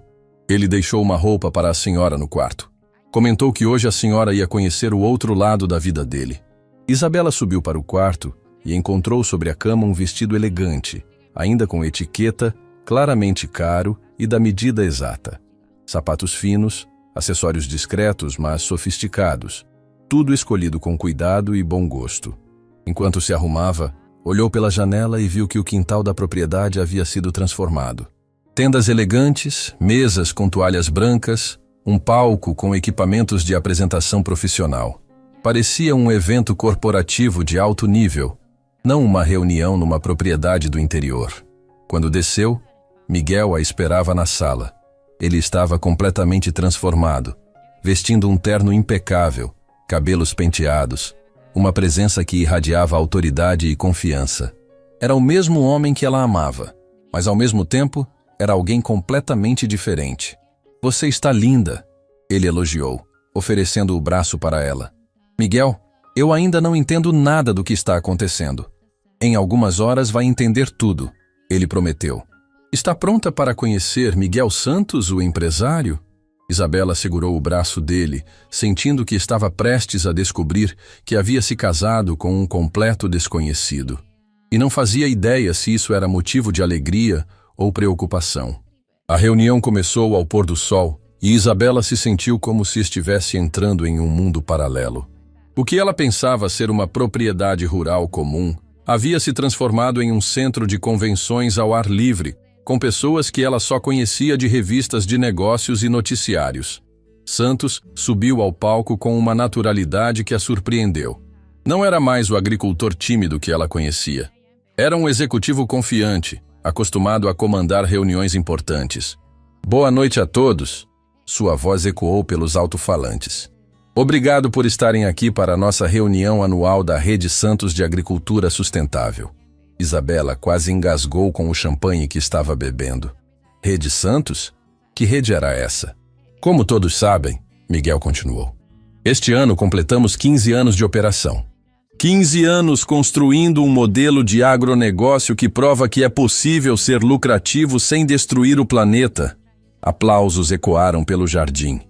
Speaker 1: Ele deixou uma roupa para a senhora no quarto. Comentou que hoje a senhora ia conhecer o outro lado da vida dele. Isabela subiu para o quarto e encontrou sobre a cama um vestido elegante, ainda com etiqueta, claramente caro e da medida exata. Sapatos finos, acessórios discretos, mas sofisticados. Tudo escolhido com cuidado e bom gosto. Enquanto se arrumava, olhou pela janela e viu que o quintal da propriedade havia sido transformado. Tendas elegantes, mesas com toalhas brancas, um palco com equipamentos de apresentação profissional. Parecia um evento corporativo de alto nível, não uma reunião numa propriedade do interior. Quando desceu, Miguel a esperava na sala. Ele estava completamente transformado, vestindo um terno impecável, cabelos penteados, uma presença que irradiava autoridade e confiança. Era o mesmo homem que ela amava, mas ao mesmo tempo era alguém completamente diferente. Você está linda, ele elogiou, oferecendo o braço para ela. Miguel, eu ainda não entendo nada do que está acontecendo. Em algumas horas vai entender tudo, ele prometeu. Está pronta para conhecer Miguel Santos, o empresário? Isabela segurou o braço dele, sentindo que estava prestes a descobrir que havia se casado com um completo desconhecido. E não fazia ideia se isso era motivo de alegria ou preocupação. A reunião começou ao pôr do sol e Isabela se sentiu como se estivesse entrando em um mundo paralelo. O que ela pensava ser uma propriedade rural comum havia se transformado em um centro de convenções ao ar livre, com pessoas que ela só conhecia de revistas de negócios e noticiários. Santos subiu ao palco com uma naturalidade que a surpreendeu. Não era mais o agricultor tímido que ela conhecia. Era um executivo confiante, acostumado a comandar reuniões importantes. Boa noite a todos, sua voz ecoou pelos alto-falantes. Obrigado por estarem aqui para a nossa reunião anual da Rede Santos de Agricultura Sustentável. Isabela quase engasgou com o champanhe que estava bebendo. Rede Santos? Que rede era essa? Como todos sabem, Miguel continuou, este ano completamos 15 anos de operação. 15 anos construindo um modelo de agronegócio que prova que é possível ser lucrativo sem destruir o planeta. Aplausos ecoaram pelo jardim.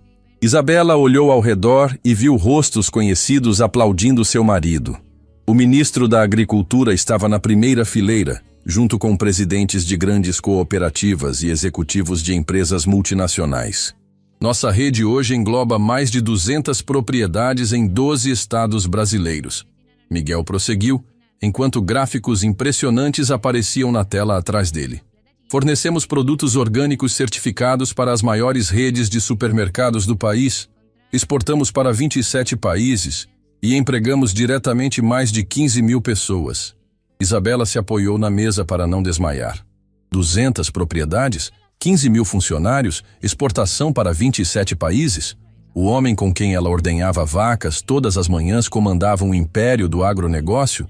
Speaker 1: Isabela olhou ao redor e viu rostos conhecidos aplaudindo seu marido. O ministro da Agricultura estava na primeira fileira, junto com presidentes de grandes cooperativas e executivos de empresas multinacionais. Nossa rede hoje engloba mais de 200 propriedades em 12 estados brasileiros. Miguel prosseguiu, enquanto gráficos impressionantes apareciam na tela atrás dele. Fornecemos produtos orgânicos certificados para as maiores redes de supermercados do país, exportamos para 27 países e empregamos diretamente mais de 15 mil pessoas. Isabela se apoiou na mesa para não desmaiar. 200 propriedades, 15 mil funcionários, exportação para 27 países? O homem com quem ela ordenhava vacas todas as manhãs comandava um império do agronegócio?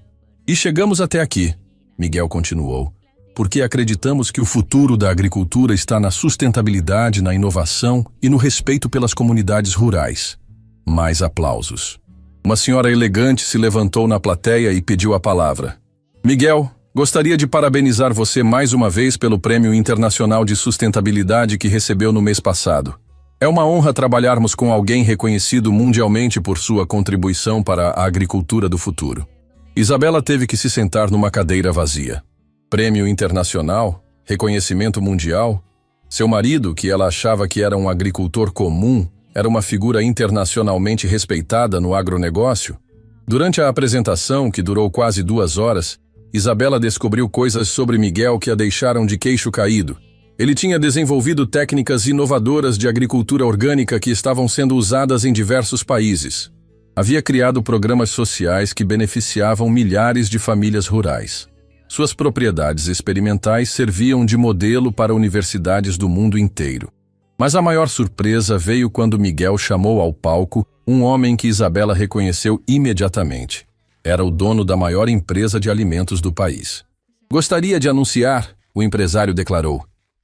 Speaker 1: E chegamos até aqui, Miguel continuou, porque acreditamos que o futuro da agricultura está na sustentabilidade, na inovação e no respeito pelas comunidades rurais. Mais aplausos. Uma senhora elegante se levantou na plateia e pediu a palavra. Miguel, gostaria de parabenizar você mais uma vez pelo Prêmio Internacional de Sustentabilidade que recebeu no mês passado. É uma honra trabalharmos com alguém reconhecido mundialmente por sua contribuição para a agricultura do futuro. Isabela teve que se sentar numa cadeira vazia. Prêmio internacional? Reconhecimento mundial? Seu marido, que ela achava que era um agricultor comum, era uma figura internacionalmente respeitada no agronegócio? Durante a apresentação, que durou quase 2 horas, Isabela descobriu coisas sobre Miguel que a deixaram de queixo caído. Ele tinha desenvolvido técnicas inovadoras de agricultura orgânica que estavam sendo usadas em diversos países. Havia criado programas sociais que beneficiavam milhares de famílias rurais. Suas propriedades experimentais serviam de modelo para universidades do mundo inteiro. Mas a maior surpresa veio quando Miguel chamou ao palco um homem que Isabela reconheceu imediatamente. Era o dono da maior empresa de alimentos do país. Gostaria de anunciar, o empresário declarou,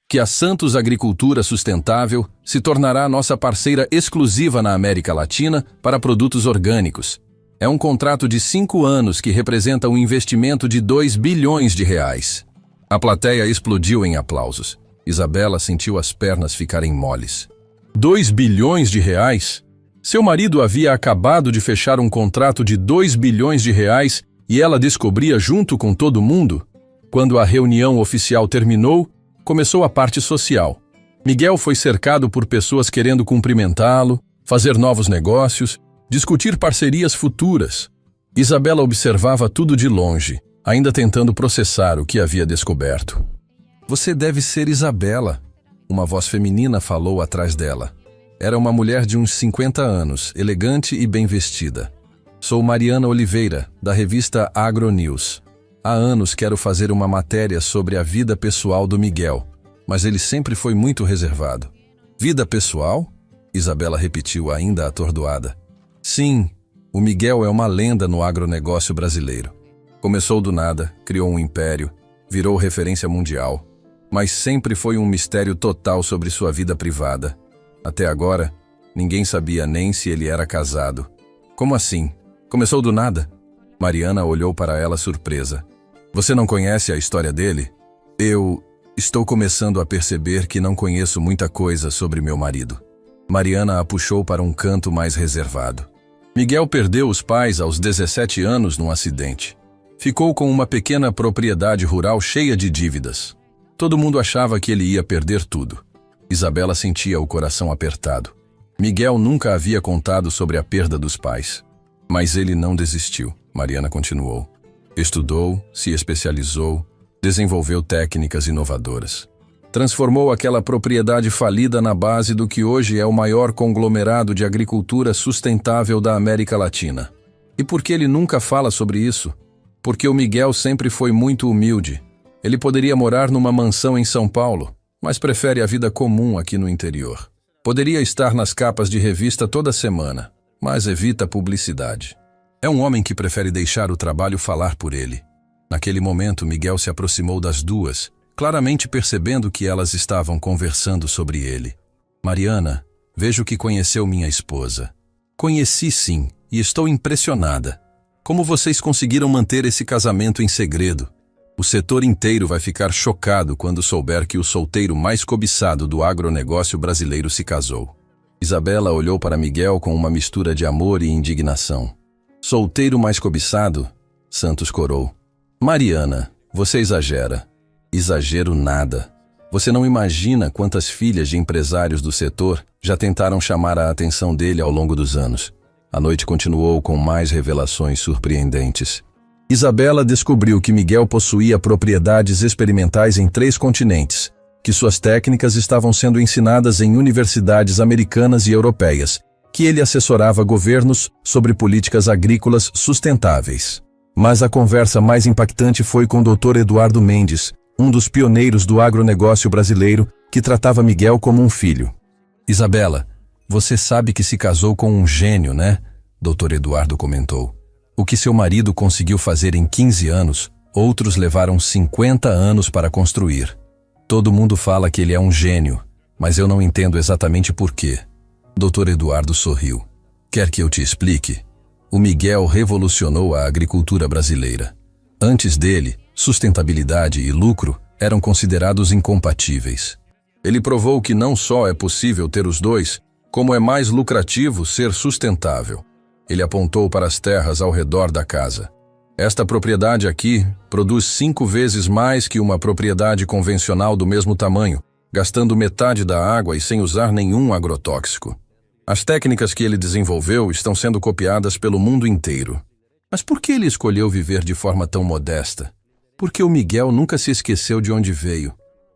Speaker 1: que a Santos Agricultura Sustentável se tornará nossa parceira exclusiva na América Latina para produtos orgânicos. É um contrato de 5 anos que representa um investimento de 2 bilhões de reais. A plateia explodiu em aplausos. Isabela sentiu as pernas ficarem moles. 2 bilhões de reais? Seu marido havia acabado de fechar um contrato de 2 bilhões de reais e ela descobria junto com todo mundo? Quando a reunião oficial terminou, começou a parte social. Miguel foi cercado por pessoas querendo cumprimentá-lo, fazer novos negócios, discutir parcerias futuras. Isabela observava tudo de longe, ainda tentando processar o que havia descoberto. Você deve ser Isabela, uma voz feminina falou atrás dela. Era uma mulher de uns 50 anos, elegante e bem vestida. Sou Mariana Oliveira, da revista AgroNews. Há anos quero fazer uma matéria sobre a vida pessoal do Miguel, mas ele sempre foi muito reservado. Vida pessoal? Isabela repetiu, ainda atordoada. Sim, o Miguel é uma lenda no agronegócio brasileiro. Começou do nada, criou um império, virou referência mundial, mas sempre foi um mistério total sobre sua vida privada. Até agora, ninguém sabia nem se ele era casado. Como assim? Começou do nada? Mariana olhou para ela surpresa. Você não conhece a história dele? Eu estou começando a perceber que não conheço muita coisa sobre meu marido. Mariana a puxou para um canto mais reservado. Miguel perdeu os pais aos 17 anos num acidente. Ficou com uma pequena propriedade rural cheia de dívidas. Todo mundo achava que ele ia perder tudo. Isabela sentia o coração apertado. Miguel nunca havia contado sobre a perda dos pais. Mas ele não desistiu, Mariana continuou. Estudou, se especializou, desenvolveu técnicas inovadoras. Transformou aquela propriedade falida na base do que hoje é o maior conglomerado de agricultura sustentável da América Latina. E por que ele nunca fala sobre isso? Porque o Miguel sempre foi muito humilde. Ele poderia morar numa mansão em São Paulo, mas prefere a vida comum aqui no interior. Poderia estar nas capas de revista toda semana, mas evita publicidade. É um homem que prefere deixar o trabalho falar por ele. Naquele momento, Miguel se aproximou das duas, claramente percebendo que elas estavam conversando sobre ele. Mariana, vejo que conheceu minha esposa. Conheci sim, e estou impressionada. Como vocês conseguiram manter esse casamento em segredo? O setor inteiro vai ficar chocado quando souber que o solteiro mais cobiçado do agronegócio brasileiro se casou. Isabela olhou para Miguel com uma mistura de amor e indignação. Solteiro mais cobiçado? Santos corou. Mariana, você exagera. Exagero nada. Você não imagina quantas filhas de empresários do setor já tentaram chamar a atenção dele ao longo dos anos. A noite continuou com mais revelações surpreendentes. Isabela descobriu que Miguel possuía propriedades experimentais em 3 continentes, que suas técnicas estavam sendo ensinadas em universidades americanas e europeias, que ele assessorava governos sobre políticas agrícolas sustentáveis. Mas a conversa mais impactante foi com o Dr. Eduardo Mendes, um dos pioneiros do agronegócio brasileiro, que tratava Miguel como um filho. Isabela, você sabe que se casou com um gênio, né? Dr. Eduardo comentou. O que seu marido conseguiu fazer em 15 anos, outros levaram 50 anos para construir. Todo mundo fala que ele é um gênio, mas eu não entendo exatamente por quê. Dr. Eduardo sorriu. Quer que eu te explique? O Miguel revolucionou a agricultura brasileira. Antes dele, sustentabilidade e lucro eram considerados incompatíveis. Ele provou que não só é possível ter os dois, como é mais lucrativo ser sustentável. Ele apontou para as terras ao redor da casa. Esta propriedade aqui produz 5 vezes mais que uma propriedade convencional do mesmo tamanho, gastando metade da água e sem usar nenhum agrotóxico. As técnicas que ele desenvolveu estão sendo copiadas pelo mundo inteiro. Mas por que ele escolheu viver de forma tão modesta? Porque o Miguel nunca se esqueceu de onde veio.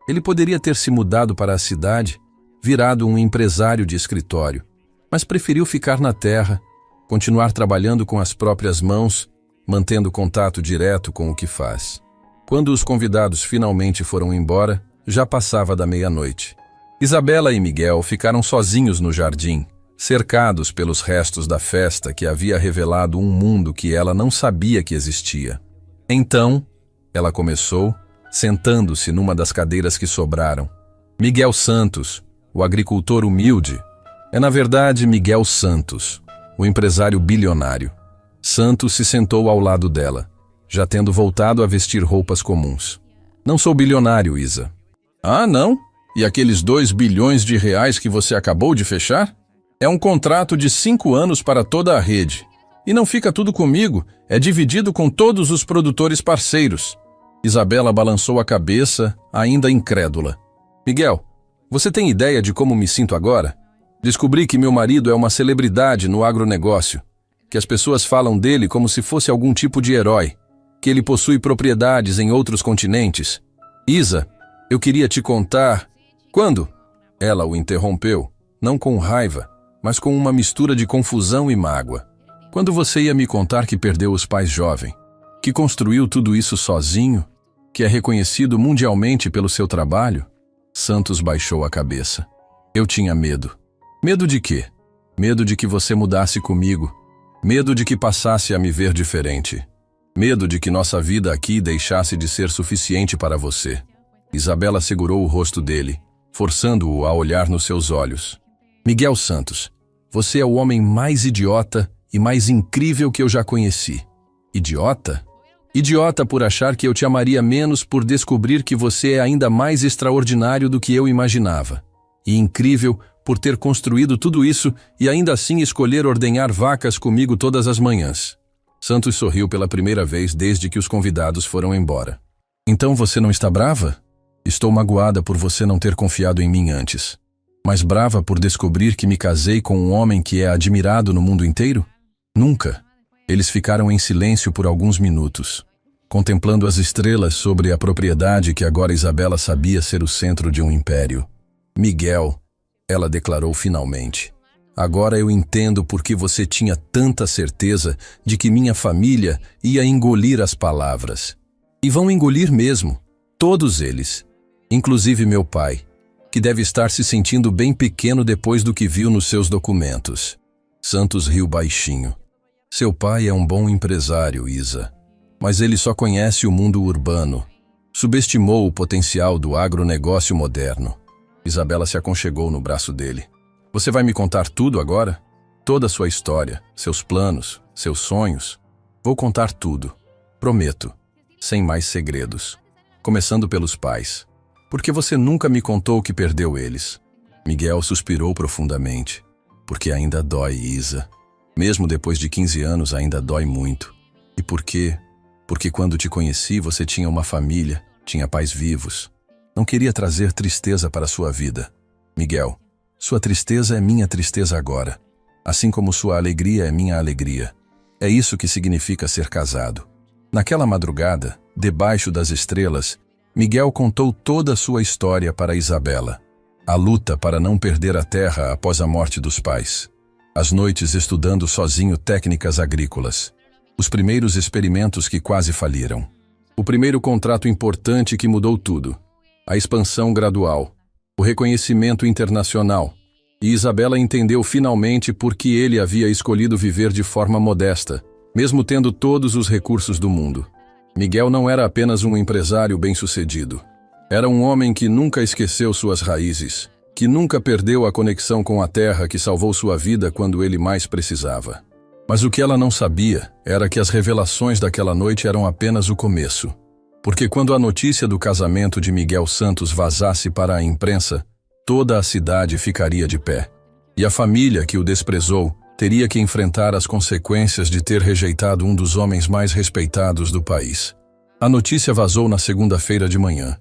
Speaker 1: Ele poderia ter se mudado para a cidade, virado um empresário de escritório, mas preferiu ficar na terra, continuar trabalhando com as próprias mãos, mantendo contato direto com o que faz. Quando os convidados finalmente foram embora, já passava da meia-noite. Isabela e Miguel ficaram sozinhos no jardim, cercados pelos restos da festa que havia revelado um mundo que ela não sabia que existia. Então, ela começou, sentando-se numa das cadeiras que sobraram. Miguel Santos, o agricultor humilde, é na verdade Miguel Santos, o empresário bilionário. Santos se sentou ao lado dela, já tendo voltado a vestir roupas comuns. Não sou bilionário, Isa. Ah, não? E aqueles 2 bilhões de reais que você acabou de fechar? É um contrato de 5 anos para toda a rede. E não fica tudo comigo, é dividido com todos os produtores parceiros. Isabela balançou a cabeça, ainda incrédula. Miguel, você tem ideia de como me sinto agora? Descobri que meu marido é uma celebridade no agronegócio, que as pessoas falam dele como se fosse algum tipo de herói, que ele possui propriedades em outros continentes. Isa, eu queria te contar... Quando? Ela o interrompeu, não com raiva, mas com uma mistura de confusão e mágoa. Quando você ia me contar que perdeu os pais jovem, que construiu tudo isso sozinho, que é reconhecido mundialmente pelo seu trabalho? Santos baixou a cabeça. Eu tinha medo. Medo de quê? Medo de que você mudasse comigo. Medo de que passasse a me ver diferente. Medo de que nossa vida aqui deixasse de ser suficiente para você. Isabela segurou o rosto dele, forçando-o a olhar nos seus olhos. Miguel Santos, você é o homem mais idiota e mais incrível que eu já conheci. Idiota? Idiota por achar que eu te amaria menos por descobrir que você é ainda mais extraordinário do que eu imaginava. E incrível por ter construído tudo isso e ainda assim escolher ordenhar vacas comigo todas as manhãs. Santos sorriu pela primeira vez desde que os convidados foram embora. Então você não está brava? Estou magoada por você não ter confiado em mim antes. Mas brava por descobrir que me casei com um homem que é admirado no mundo inteiro? Nunca. Eles ficaram em silêncio por alguns minutos. contemplando as estrelas sobre a propriedade que agora Isabela sabia ser o centro de um império. Miguel, ela declarou finalmente, agora eu entendo por que você tinha tanta certeza de que minha família ia engolir as palavras. E vão engolir mesmo, todos eles, inclusive meu pai, que deve estar se sentindo bem pequeno depois do que viu nos seus documentos. Santos riu baixinho. Seu pai é um bom empresário, Isa, mas ele só conhece o mundo urbano. Subestimou o potencial do agronegócio moderno. Isabela se aconchegou no braço dele. Você vai me contar tudo agora? Toda a sua história, seus planos, seus sonhos? Vou contar tudo. Prometo. Sem mais segredos. Começando pelos pais. Porque você nunca me contou que perdeu eles. Miguel suspirou profundamente. Porque ainda dói, Isa. Mesmo depois de 15 anos ainda dói muito. E por quê? Porque quando te conheci você tinha uma família, tinha pais vivos. Não queria trazer tristeza para a sua vida. Miguel, sua tristeza é minha tristeza agora. Assim como sua alegria é minha alegria. É isso que significa ser casado. Naquela madrugada, debaixo das estrelas, Miguel contou toda a sua história para Isabela. A luta para não perder a terra após a morte dos pais. As noites estudando sozinho técnicas agrícolas. Os primeiros experimentos que quase faliram. O primeiro contrato importante que mudou tudo. A expansão gradual. O reconhecimento internacional. E Isabela entendeu finalmente por que ele havia escolhido viver de forma modesta, mesmo tendo todos os recursos do mundo. Miguel não era apenas um empresário bem-sucedido. Era um homem que nunca esqueceu suas raízes, que nunca perdeu a conexão com a terra que salvou sua vida quando ele mais precisava. Mas o que ela não sabia era que as revelações daquela noite eram apenas o começo. Porque quando a notícia do casamento de Miguel Santos vazasse para a imprensa, toda a cidade ficaria de pé. E a família que o desprezou teria que enfrentar as consequências de ter rejeitado um dos homens mais respeitados do país. A notícia vazou na segunda-feira de manhã.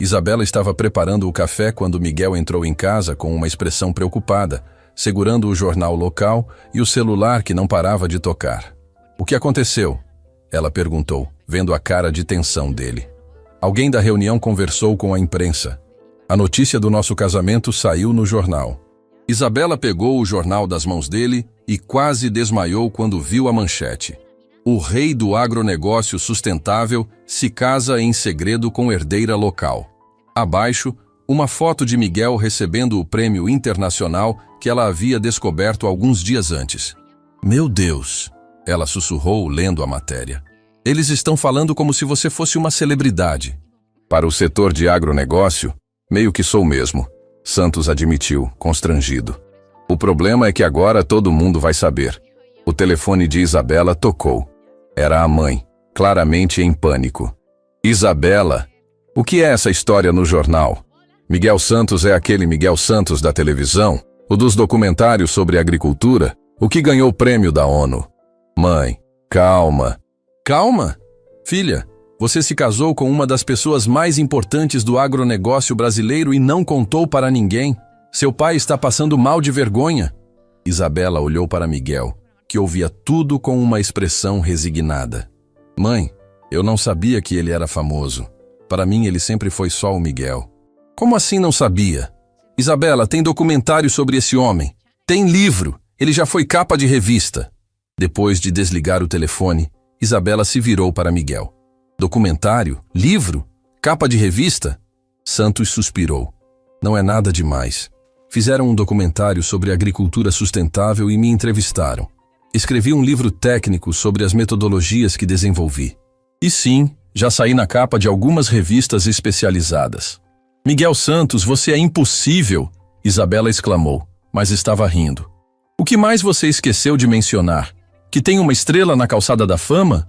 Speaker 1: Isabela estava preparando o café quando Miguel entrou em casa com uma expressão preocupada, segurando o jornal local e o celular que não parava de tocar. O que aconteceu? Ela perguntou, vendo a cara de tensão dele. Alguém da reunião conversou com a imprensa. A notícia do nosso casamento saiu no jornal. Isabela pegou o jornal das mãos dele e quase desmaiou quando viu a manchete. O rei do agronegócio sustentável se casa em segredo com herdeira local. Abaixo, uma foto de Miguel recebendo o prêmio internacional que ela havia descoberto alguns dias antes. Meu Deus! Ela sussurrou lendo a matéria. Eles estão falando como se você fosse uma celebridade. Para o setor de agronegócio, meio que sou mesmo. Santos admitiu, constrangido. O problema é que agora todo mundo vai saber. O telefone de Isabela tocou. Era a mãe, claramente em pânico. Isabela, o que é essa história no jornal? Miguel Santos é aquele Miguel Santos da televisão? O dos documentários sobre agricultura? O que ganhou o prêmio da ONU? Mãe, calma. Calma? Filha, você se casou com uma das pessoas mais importantes do agronegócio brasileiro e não contou para ninguém. Seu pai está passando mal de vergonha. Isabela olhou para Miguel, que ouvia tudo com uma expressão resignada. Mãe, eu não sabia que ele era famoso. Para mim ele sempre foi só o Miguel. Como assim não sabia? Isabela, tem documentário sobre esse homem. Tem livro. Ele já foi capa de revista. Depois de desligar o telefone, Isabela se virou para Miguel. Documentário? Livro? Capa de revista? Santos suspirou. Não é nada demais. Fizeram um documentário sobre agricultura sustentável e me entrevistaram. Escrevi um livro técnico sobre as metodologias que desenvolvi. E sim, já saí na capa de algumas revistas especializadas. Miguel Santos, você é impossível! Isabela exclamou, mas estava rindo. O que mais você esqueceu de mencionar? Que tem uma estrela na calçada da fama?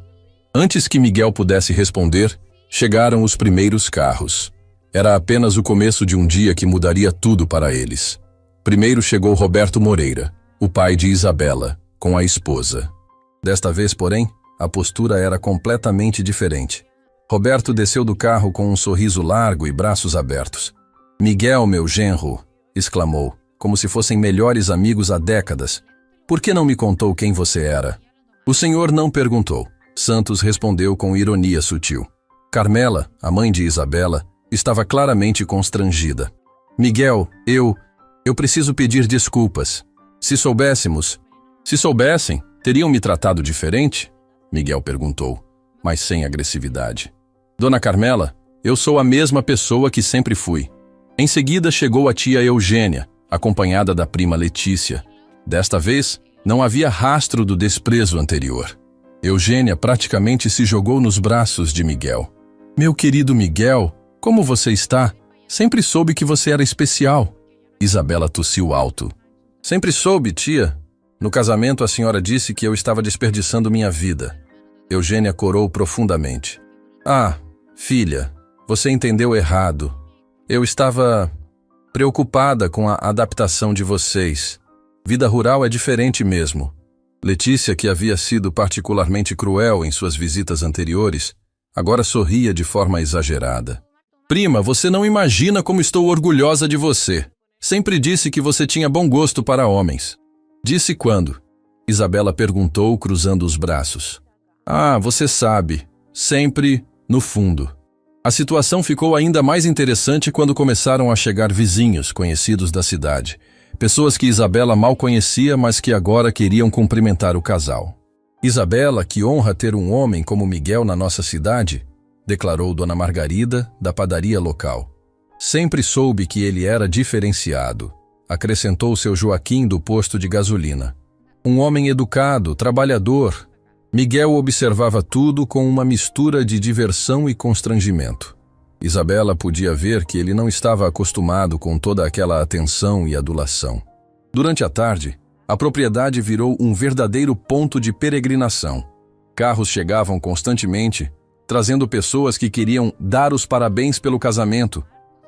Speaker 1: Antes que Miguel pudesse responder, chegaram os primeiros carros. Era apenas o começo de um dia que mudaria tudo para eles. Primeiro chegou Roberto Moreira, o pai de Isabela, com a esposa. Desta vez, porém, a postura era completamente diferente. Roberto desceu do carro com um sorriso largo e braços abertos. Miguel, meu genro, exclamou, como se fossem melhores amigos há décadas. Por que não me contou quem você era? O senhor não perguntou. Santos respondeu com ironia sutil. Carmela, a mãe de Isabela, estava claramente constrangida. Miguel, eu preciso pedir desculpas. Se soubessem, teriam me tratado diferente? Miguel perguntou, mas sem agressividade. Dona Carmela, eu sou a mesma pessoa que sempre fui. Em seguida chegou a tia Eugênia, acompanhada da prima Letícia. Desta vez, não havia rastro do desprezo anterior. Eugênia praticamente se jogou nos braços de Miguel. Meu querido Miguel, como você está? Sempre soube que você era especial. Isabela tossiu alto. Sempre soube, tia. No casamento a senhora disse que eu estava desperdiçando minha vida. Eugênia corou profundamente. Ah, filha, você entendeu errado. Eu estava preocupada com a adaptação de vocês. Vida rural é diferente mesmo. Letícia, que havia sido particularmente cruel em suas visitas anteriores, agora sorria de forma exagerada. Prima, você não imagina como estou orgulhosa de você. Sempre disse que você tinha bom gosto para homens. Disse quando? Isabela perguntou, cruzando os braços. Ah, você sabe. Sempre no fundo. A situação ficou ainda mais interessante quando começaram a chegar vizinhos conhecidos da cidade. Pessoas que Isabela mal conhecia, mas que agora queriam cumprimentar o casal. Isabela, que honra ter um homem como Miguel na nossa cidade, declarou Dona Margarida, da padaria local. Sempre soube que ele era diferenciado, acrescentou seu Joaquim do posto de gasolina. Um homem educado, trabalhador. Miguel observava tudo com uma mistura de diversão e constrangimento. Isabela podia ver que ele não estava acostumado com toda aquela atenção e adulação. Durante a tarde, a propriedade virou um verdadeiro ponto de peregrinação. Carros chegavam constantemente, trazendo pessoas que queriam dar os parabéns pelo casamento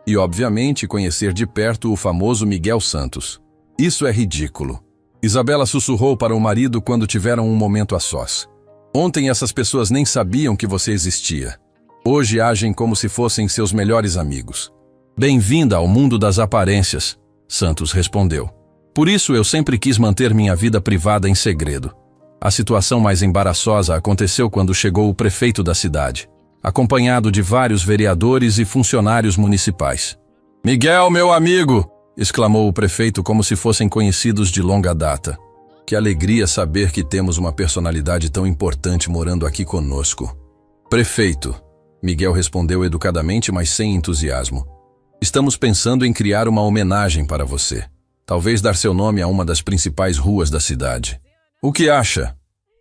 Speaker 1: e, obviamente, conhecer de perto o famoso Miguel Santos. Isso é ridículo. Isabela sussurrou para o marido quando tiveram um momento a sós. Ontem essas pessoas nem sabiam que você existia. Hoje agem como se fossem seus melhores amigos. Bem-vinda ao mundo das aparências, Santos respondeu. Por isso eu sempre quis manter minha vida privada em segredo. A situação mais embaraçosa aconteceu quando chegou o prefeito da cidade, acompanhado de vários vereadores e funcionários municipais. Miguel, meu amigo! Exclamou o prefeito como se fossem conhecidos de longa data. Que alegria saber que temos uma personalidade tão importante morando aqui conosco. Prefeito, Miguel respondeu educadamente, mas sem entusiasmo. Estamos pensando em criar uma homenagem para você. Talvez dar seu nome a uma das principais ruas da cidade. O que acha?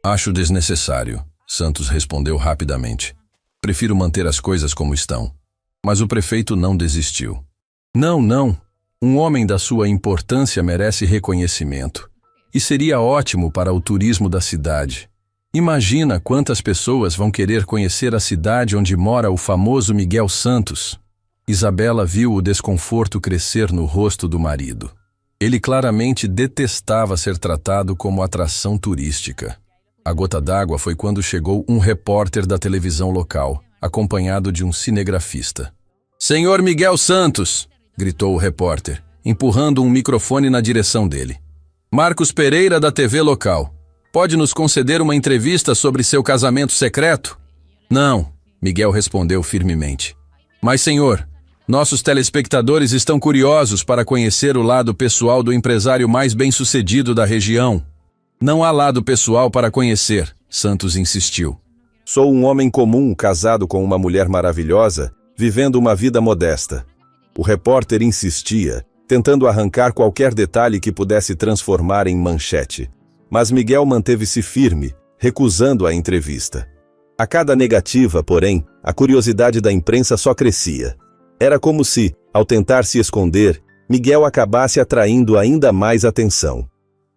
Speaker 1: Acho desnecessário, Santos respondeu rapidamente. Prefiro manter as coisas como estão. Mas o prefeito não desistiu. Não. Um homem da sua importância merece reconhecimento. E seria ótimo para o turismo da cidade. Imagina quantas pessoas vão querer conhecer a cidade onde mora o famoso Miguel Santos. Isabela viu o desconforto crescer no rosto do marido. Ele claramente detestava ser tratado como atração turística. A gota d'água foi quando chegou um repórter da televisão local, acompanhado de um cinegrafista. Senhor Miguel Santos! Gritou o repórter, empurrando um microfone na direção dele. Marcos Pereira, da TV local. Pode nos conceder uma entrevista sobre seu casamento secreto? Não, Miguel respondeu firmemente. Mas, senhor, nossos telespectadores estão curiosos para conhecer o lado pessoal do empresário mais bem-sucedido da região. Não há lado pessoal para conhecer, Santos insistiu. Sou um homem comum casado com uma mulher maravilhosa, vivendo uma vida modesta. O repórter insistia, tentando arrancar qualquer detalhe que pudesse transformar em manchete. Mas Miguel manteve-se firme, recusando a entrevista. A cada negativa, porém, a curiosidade da imprensa só crescia. Era como se, ao tentar se esconder, Miguel acabasse atraindo ainda mais atenção.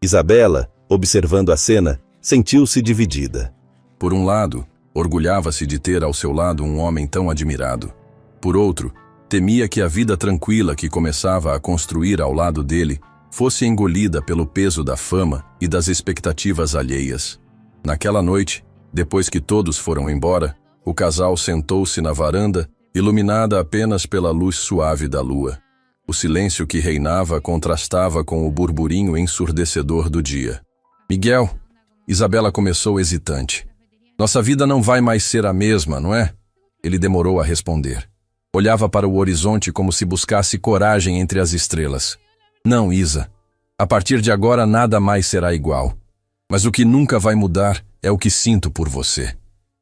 Speaker 1: Isabela, observando a cena, sentiu-se dividida. Por um lado, orgulhava-se de ter ao seu lado um homem tão admirado. Por outro, temia que a vida tranquila que começava a construir ao lado dele fosse engolida pelo peso da fama e das expectativas alheias. Naquela noite, depois que todos foram embora, o casal sentou-se na varanda, iluminada apenas pela luz suave da lua. O silêncio que reinava contrastava com o burburinho ensurdecedor do dia. Miguel, Isabela começou hesitante. Nossa vida não vai mais ser a mesma, não é? Ele demorou a responder. Olhava para o horizonte como se buscasse coragem entre as estrelas. Não, Isa. A partir de agora nada mais será igual. Mas o que nunca vai mudar é o que sinto por você.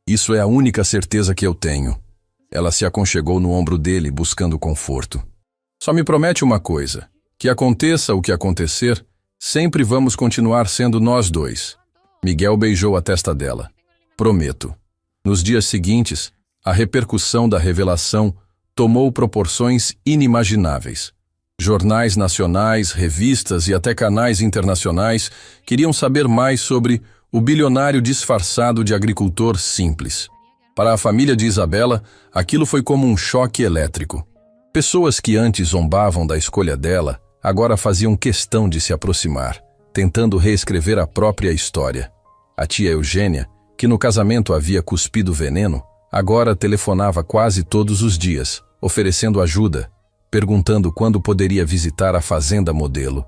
Speaker 1: Isso é a única certeza que eu tenho. Ela se aconchegou no ombro dele, buscando conforto. Só me promete uma coisa. Que aconteça o que acontecer, sempre vamos continuar sendo nós dois. Miguel beijou a testa dela. Prometo. Nos dias seguintes, a repercussão da revelação tomou proporções inimagináveis. Jornais nacionais, revistas e até canais internacionais queriam saber mais sobre o bilionário disfarçado de agricultor simples. Para a família de Isabela, aquilo foi como um choque elétrico. Pessoas que antes zombavam da escolha dela, agora faziam questão de se aproximar, tentando reescrever a própria história. A tia Eugênia, que no casamento havia cuspido veneno, agora telefonava quase todos os dias, oferecendo ajuda, perguntando quando poderia visitar a fazenda modelo.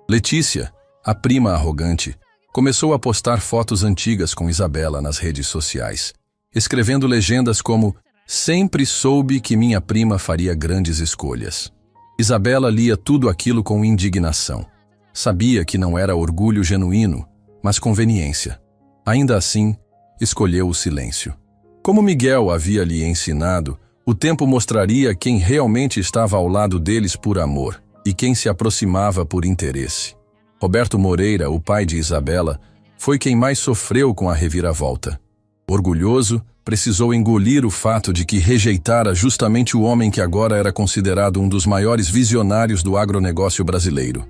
Speaker 1: Letícia, a prima arrogante, começou a postar fotos antigas com Isabela nas redes sociais, escrevendo legendas como "Sempre soube que minha prima faria grandes escolhas". Isabela lia tudo aquilo com indignação. Sabia que não era orgulho genuíno, mas conveniência. Ainda assim, escolheu o silêncio. Como Miguel havia lhe ensinado, o tempo mostraria quem realmente estava ao lado deles por amor e quem se aproximava por interesse. Roberto Moreira, o pai de Isabela, foi quem mais sofreu com a reviravolta. Orgulhoso, precisou engolir o fato de que rejeitara justamente o homem que agora era considerado um dos maiores visionários do agronegócio brasileiro.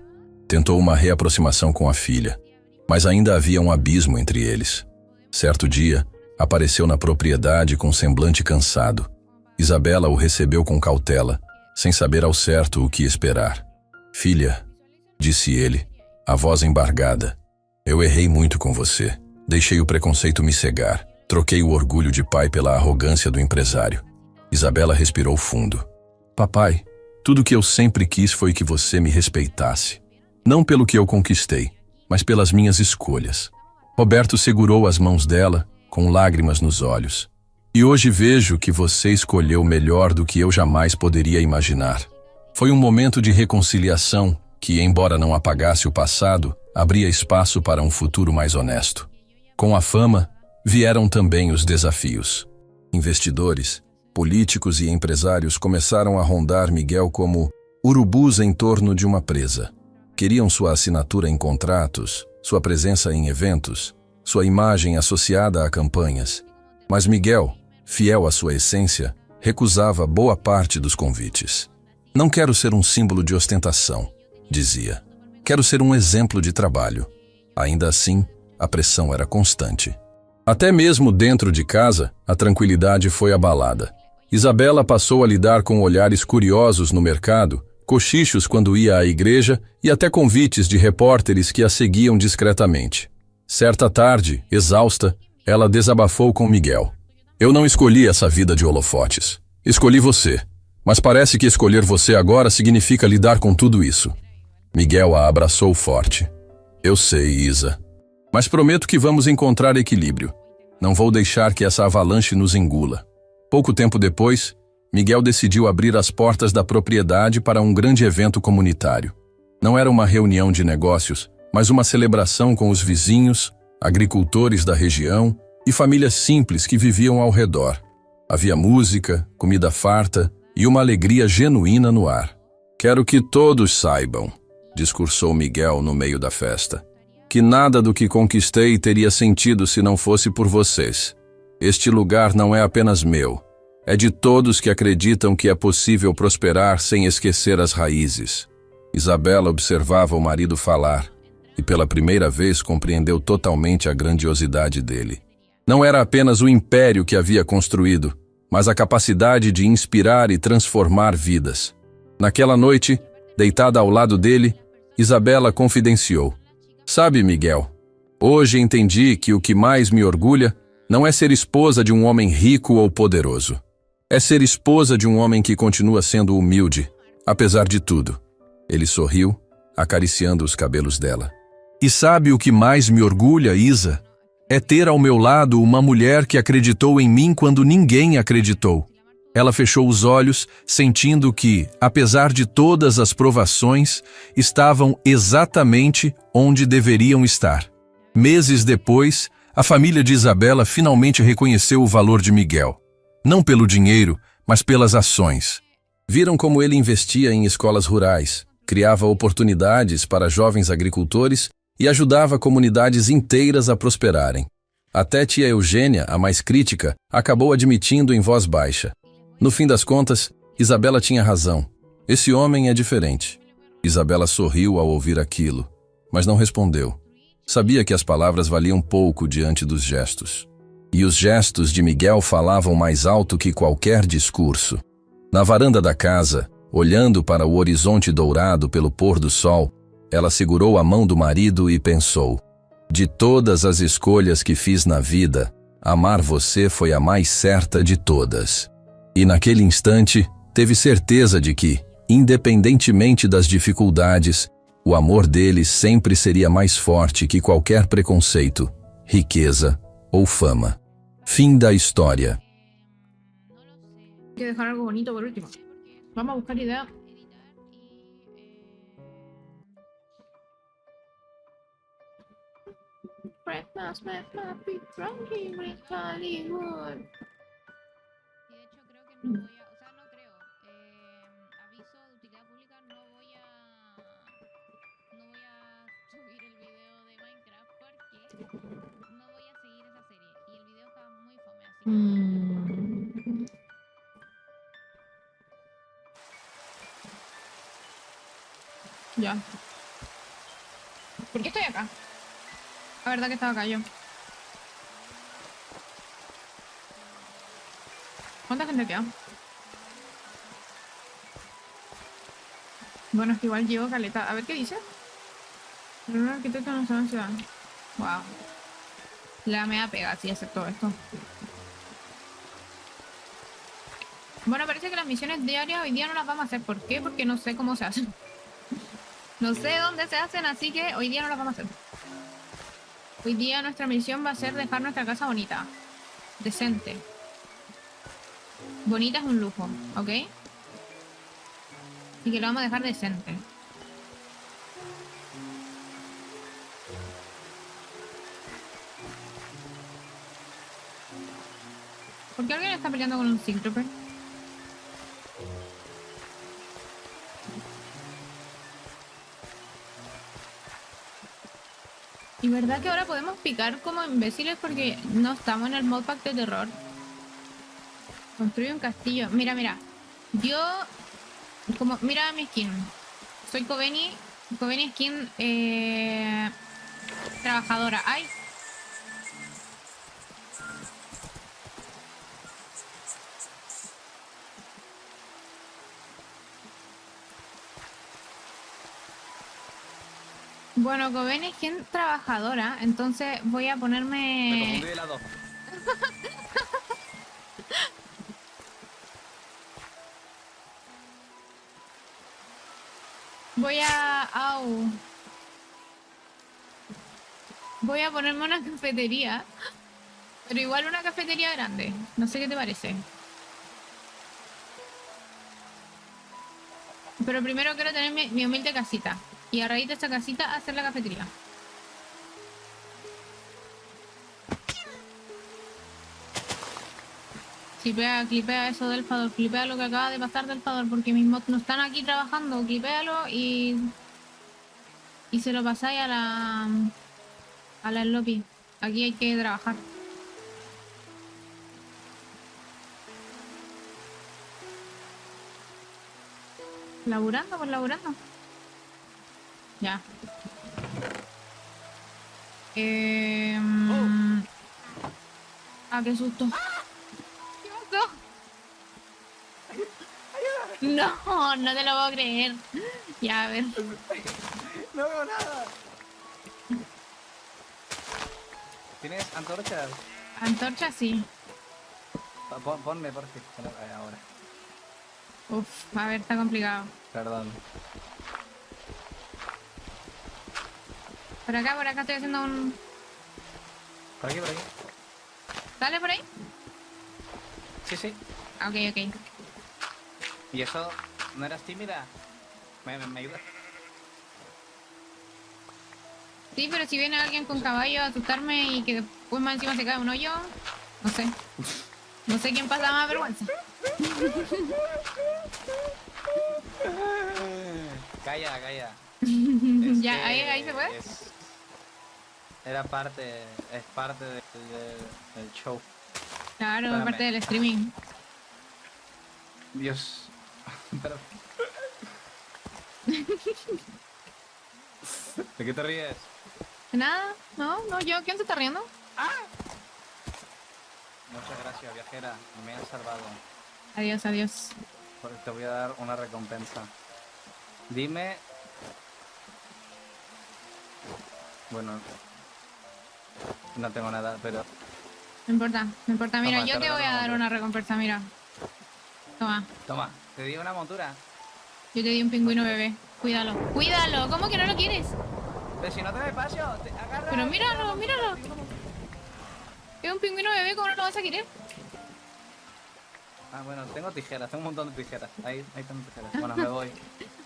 Speaker 1: Tentou uma reaproximação com a filha, mas ainda havia um abismo entre eles. Certo dia, apareceu na propriedade com semblante cansado. Isabela o recebeu com cautela, sem saber ao certo o que esperar. "Filha", disse ele, a voz embargada, "eu errei muito com você. Deixei o preconceito me cegar. Troquei o orgulho de pai pela arrogância do empresário." Isabela respirou fundo. "Papai, tudo que eu sempre quis foi que você me respeitasse. Não pelo que eu conquistei, mas pelas minhas escolhas." Roberto segurou as mãos dela, com lágrimas nos olhos. "E hoje vejo que você escolheu melhor do que eu jamais poderia imaginar." Foi um momento de reconciliação que, embora não apagasse o passado, abria espaço para um futuro mais honesto. Com a fama, vieram também os desafios. Investidores, políticos e empresários começaram a rondar Miguel como urubus em torno de uma presa. Queriam sua assinatura em contratos, sua presença em eventos, sua imagem associada a campanhas. Mas Miguel, fiel à sua essência, recusava boa parte dos convites. "Não quero ser um símbolo de ostentação", dizia. "Quero ser um exemplo de trabalho." Ainda assim, a pressão era constante. Até mesmo dentro de casa, a tranquilidade foi abalada. Isabela passou a lidar com olhares curiosos no mercado, cochichos quando ia à igreja e até convites de repórteres que a seguiam discretamente. Certa tarde, exausta, ela desabafou com Miguel. "Eu não escolhi essa vida de holofotes. Escolhi você. Mas parece que escolher você agora significa lidar com tudo isso." Miguel a abraçou forte. "Eu sei, Isa. Mas prometo que vamos encontrar equilíbrio. Não vou deixar que essa avalanche nos engula." Pouco tempo depois, Miguel decidiu abrir as portas da propriedade para um grande evento comunitário. Não era uma reunião de negócios, mas uma celebração com os vizinhos, agricultores da região e famílias simples que viviam ao redor. Havia música, comida farta e uma alegria genuína no ar. "Quero que todos saibam", discursou Miguel no meio da festa, "que nada do que conquistei teria sentido se não fosse por vocês. Este lugar não é apenas meu. É de todos que acreditam que é possível prosperar sem esquecer as raízes." Isabela observava o marido falar e pela primeira vez compreendeu totalmente a grandiosidade dele. Não era apenas o império que havia construído, mas a capacidade de inspirar e transformar vidas. Naquela noite, deitada ao lado dele, Isabela confidenciou: "Sabe, Miguel, hoje entendi que o que mais me orgulha não é ser esposa de um homem rico ou poderoso. É ser esposa de um homem que continua sendo humilde, apesar de tudo." Ele sorriu, acariciando os cabelos dela. "E sabe o que mais me orgulha, Isa? É ter ao meu lado uma mulher que acreditou em mim quando ninguém acreditou. Ela fechou os olhos, sentindo que, apesar de todas as provações, estavam exatamente onde deveriam estar. Meses depois, a família de Isabela finalmente reconheceu o valor de Miguel. Não pelo dinheiro, mas pelas ações. Viram como ele investia em escolas rurais, criava oportunidades para jovens agricultores e ajudava comunidades inteiras a prosperarem. Até tia Eugênia, a mais crítica, acabou admitindo em voz baixa. No fim das contas, Isabela tinha razão. Esse homem é diferente. Isabela sorriu ao ouvir aquilo, mas não respondeu. Sabia que as palavras valiam pouco diante dos gestos. E os gestos de Miguel falavam mais alto que qualquer discurso. Na varanda da casa, olhando para o horizonte dourado pelo pôr do sol, ela segurou a mão do marido e pensou: de todas as escolhas que fiz na vida, amar você foi a mais certa de todas. E naquele instante, teve certeza de que, independentemente das dificuldades, o amor deles sempre seria mais forte que qualquer preconceito, riqueza ou fama. Fim da história.
Speaker 2: Hay que dejar algo bonito por último. Vamos a buscar ideas. Christmas, happy Frankie, with Hollywood.
Speaker 3: Y de hecho creo que no voy a, o sea, no creo, aviso de utilidad pública, no voy a subir el video de Minecraft porque no voy a seguir esa serie y el video está muy fome, así que
Speaker 2: Ya. ¿Por qué estoy acá? La verdad que estaba acá yo. ¿Cuánta gente queda? Bueno, es que igual llevo caleta. A ver qué dice. Un arquitecto no sabe en ciudad. Wow. La me da pega así hacer todo esto. Bueno, parece que las misiones diarias hoy día no las vamos a hacer. ¿Por qué? Porque no sé cómo se hacen. No sé dónde se hacen, así que hoy día no las vamos a hacer. Hoy día nuestra misión va a ser dejar nuestra casa bonita. Decente. Bonita es un lujo, ¿ok? Y que lo vamos a dejar decente. ¿Por qué alguien está peleando con un Sig Trooper? Y verdad que ahora podemos picar como imbéciles porque no estamos en el modpack de terror. Construye un castillo. Mira, mira. Yo... como mira mi skin. Soy Kobeni. Kobeni skin... trabajadora. ¡Ay! Bueno, Kobeni skin trabajadora. Entonces voy a ponerme...
Speaker 4: Me confundí de lado.
Speaker 2: Voy a... Au. Voy a ponerme una cafetería. Pero igual una cafetería grande. No sé qué te parece. Pero primero quiero tener mi humilde casita. Y a raíz de esta casita hacer la cafetería. Clipea eso del Fador. Clipea lo que acaba de pasar del Fador. Porque mis mods no están aquí trabajando. Clipéalo y se lo pasáis a la lobby. Aquí hay que trabajar. Laburando, pues laburando. Ya. Ah, qué susto. ¿Qué pasó? No, no te lo puedo creer. Ya, a ver.
Speaker 4: No veo nada. ¿Tienes antorchas?
Speaker 2: Antorcha, sí.
Speaker 4: Ponme, por favor. Ahora.
Speaker 2: Uf, a ver, está complicado.
Speaker 4: Perdón.
Speaker 2: Por acá estoy haciendo un...
Speaker 4: Por aquí, por aquí.
Speaker 2: ¿Sale por ahí?
Speaker 4: Sí, sí.
Speaker 2: Ah, ok, ok.
Speaker 4: ¿Y eso no eras tímida? ¿Me ayudas?
Speaker 2: Sí, pero si viene alguien con caballo a asustarme y que después más encima se cae un hoyo, no sé. No sé quién pasa más vergüenza.
Speaker 4: Calla, calla.
Speaker 2: Ya, ahí se puede.
Speaker 4: Era parte, es parte del show.
Speaker 2: Claro,
Speaker 4: Espérame.
Speaker 2: parte del streaming.
Speaker 4: Dios. Espérame. ¿De qué te ríes?
Speaker 2: Nada, no, yo, ¿quién se está riendo?
Speaker 4: Muchas gracias, viajera. Me has salvado.
Speaker 2: Adiós, adiós.
Speaker 4: Porque te voy a dar una recompensa. Dime... Bueno... No tengo nada, pero...
Speaker 2: No importa, no importa. Mira,
Speaker 4: Toma,
Speaker 2: yo
Speaker 4: te
Speaker 2: te voy a
Speaker 4: regalo
Speaker 2: dar una recompensa, mira. Toma,
Speaker 4: Toma, te di una montura.
Speaker 2: yo te di un pingüino bebé. Cuídalo. ¡Cuídalo! ¿Cómo que no lo quieres?
Speaker 4: Pero si no te me paso, te agarra...
Speaker 2: Pero míralo, míralo. Es un pingüino bebé, ¿cómo no lo vas a querer?
Speaker 4: Ah, bueno, tengo tijeras, tengo un montón de tijeras. Ahí tengo tijeras. Bueno, me voy.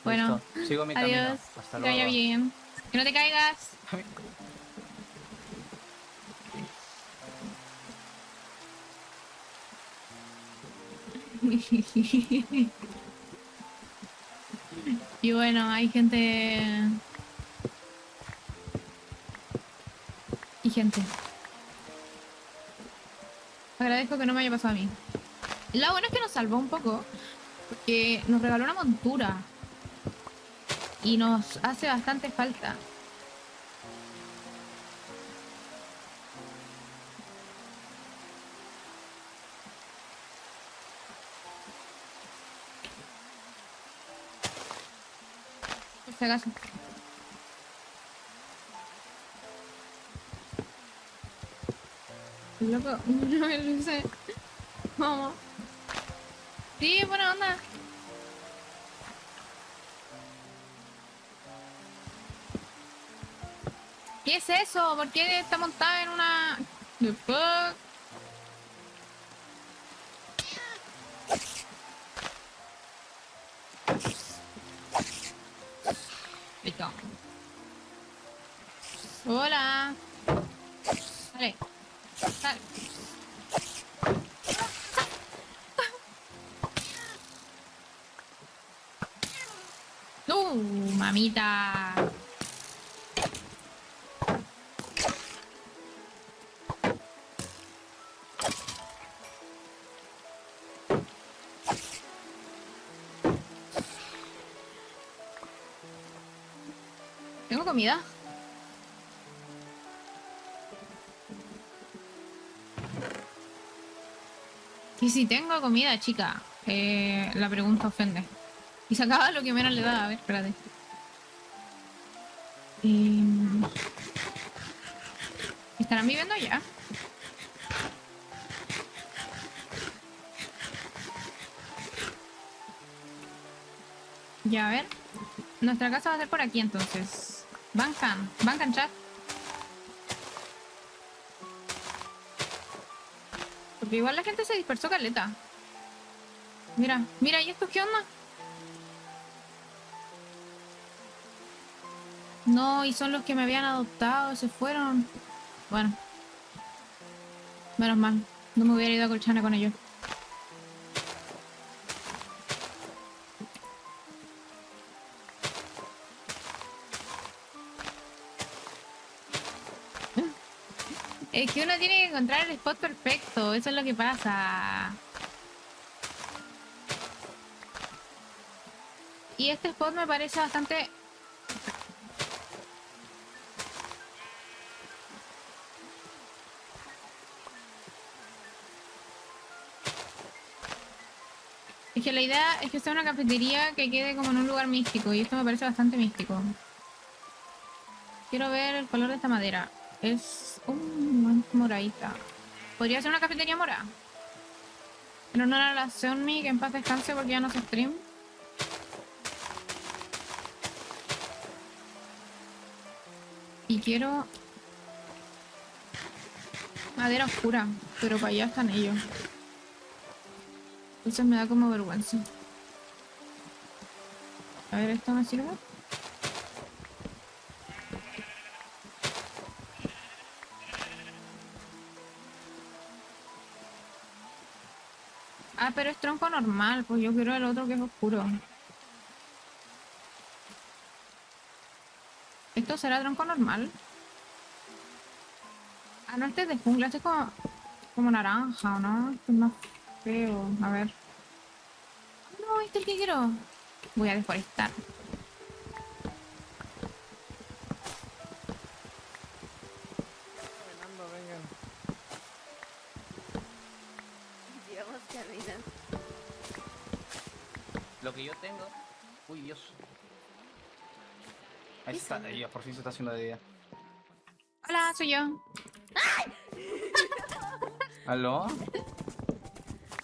Speaker 2: Bueno,
Speaker 4: Listo. Sigo mi
Speaker 2: adiós.
Speaker 4: camino. Hasta
Speaker 2: Que vaya
Speaker 4: luego.
Speaker 2: bien. Que no te caigas. Y bueno, hay gente... Y gente. Agradezco que no me haya pasado a mí. Lo bueno es que nos salvó un poco, porque nos regaló una montura. Y nos hace bastante falta. Por si acaso. Loco, no me lo sé. Vamos. Sí, buena onda. ¿Qué es eso? ¿Por qué está montada en una... The fuck? Listo. Hola. Dale. Dale. Mamita. ¿Tengo comida? Y si tengo comida, chica. La pregunta ofende. Y sacaba lo que menos le da. A ver, espérate. ¿Estarán viviendo ya? Ya, a ver. Nuestra casa va a ser por aquí entonces. Bancan chat. Porque igual la gente se dispersó caleta. Mira, mira, ¿y estos qué onda? No, y son los que me habían adoptado, se fueron. Bueno. Menos mal. No me hubiera ido a Colchana con ellos. Es que uno tiene que encontrar el spot perfecto, eso es lo que pasa. Y este spot me parece bastante... Es que la idea es que sea una cafetería que quede como en un lugar místico, y esto me parece bastante místico. Quiero ver el color de esta madera. Es moradita. Podría ser una cafetería morada. En honor a la Seonmi, que en paz descanse porque ya no se stream. Y quiero... madera oscura, pero para allá están ellos. Entonces me da como vergüenza. A ver, ¿esto me sirve? Ah, pero es tronco normal, pues yo quiero el otro que es oscuro. ¿Esto será tronco normal? Ah, no, este es de jungla, este es como naranja, ¿no? Este es más feo. A ver. No, este es el que quiero. Voy a deforestar.
Speaker 5: Caminando, vengan.
Speaker 6: Sigamos caminando.
Speaker 4: Lo que yo tengo. Uy, Dios. Ahí está, ahí, por fin se está haciendo de día.
Speaker 2: Hola, soy yo.
Speaker 4: ¿Aló?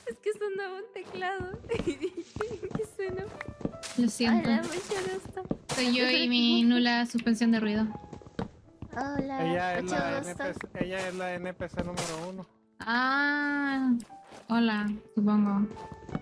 Speaker 6: Es que sonaba un teclado. ¿Qué suena?
Speaker 2: Lo siento.
Speaker 6: Hola, mucho gusto.
Speaker 2: Soy yo y mi nula suspensión de ruido.
Speaker 6: Hola,
Speaker 5: Ella es,
Speaker 6: mucho
Speaker 5: la
Speaker 6: gusto.
Speaker 5: ella es la NPC número 1.
Speaker 2: Ah, hola, supongo.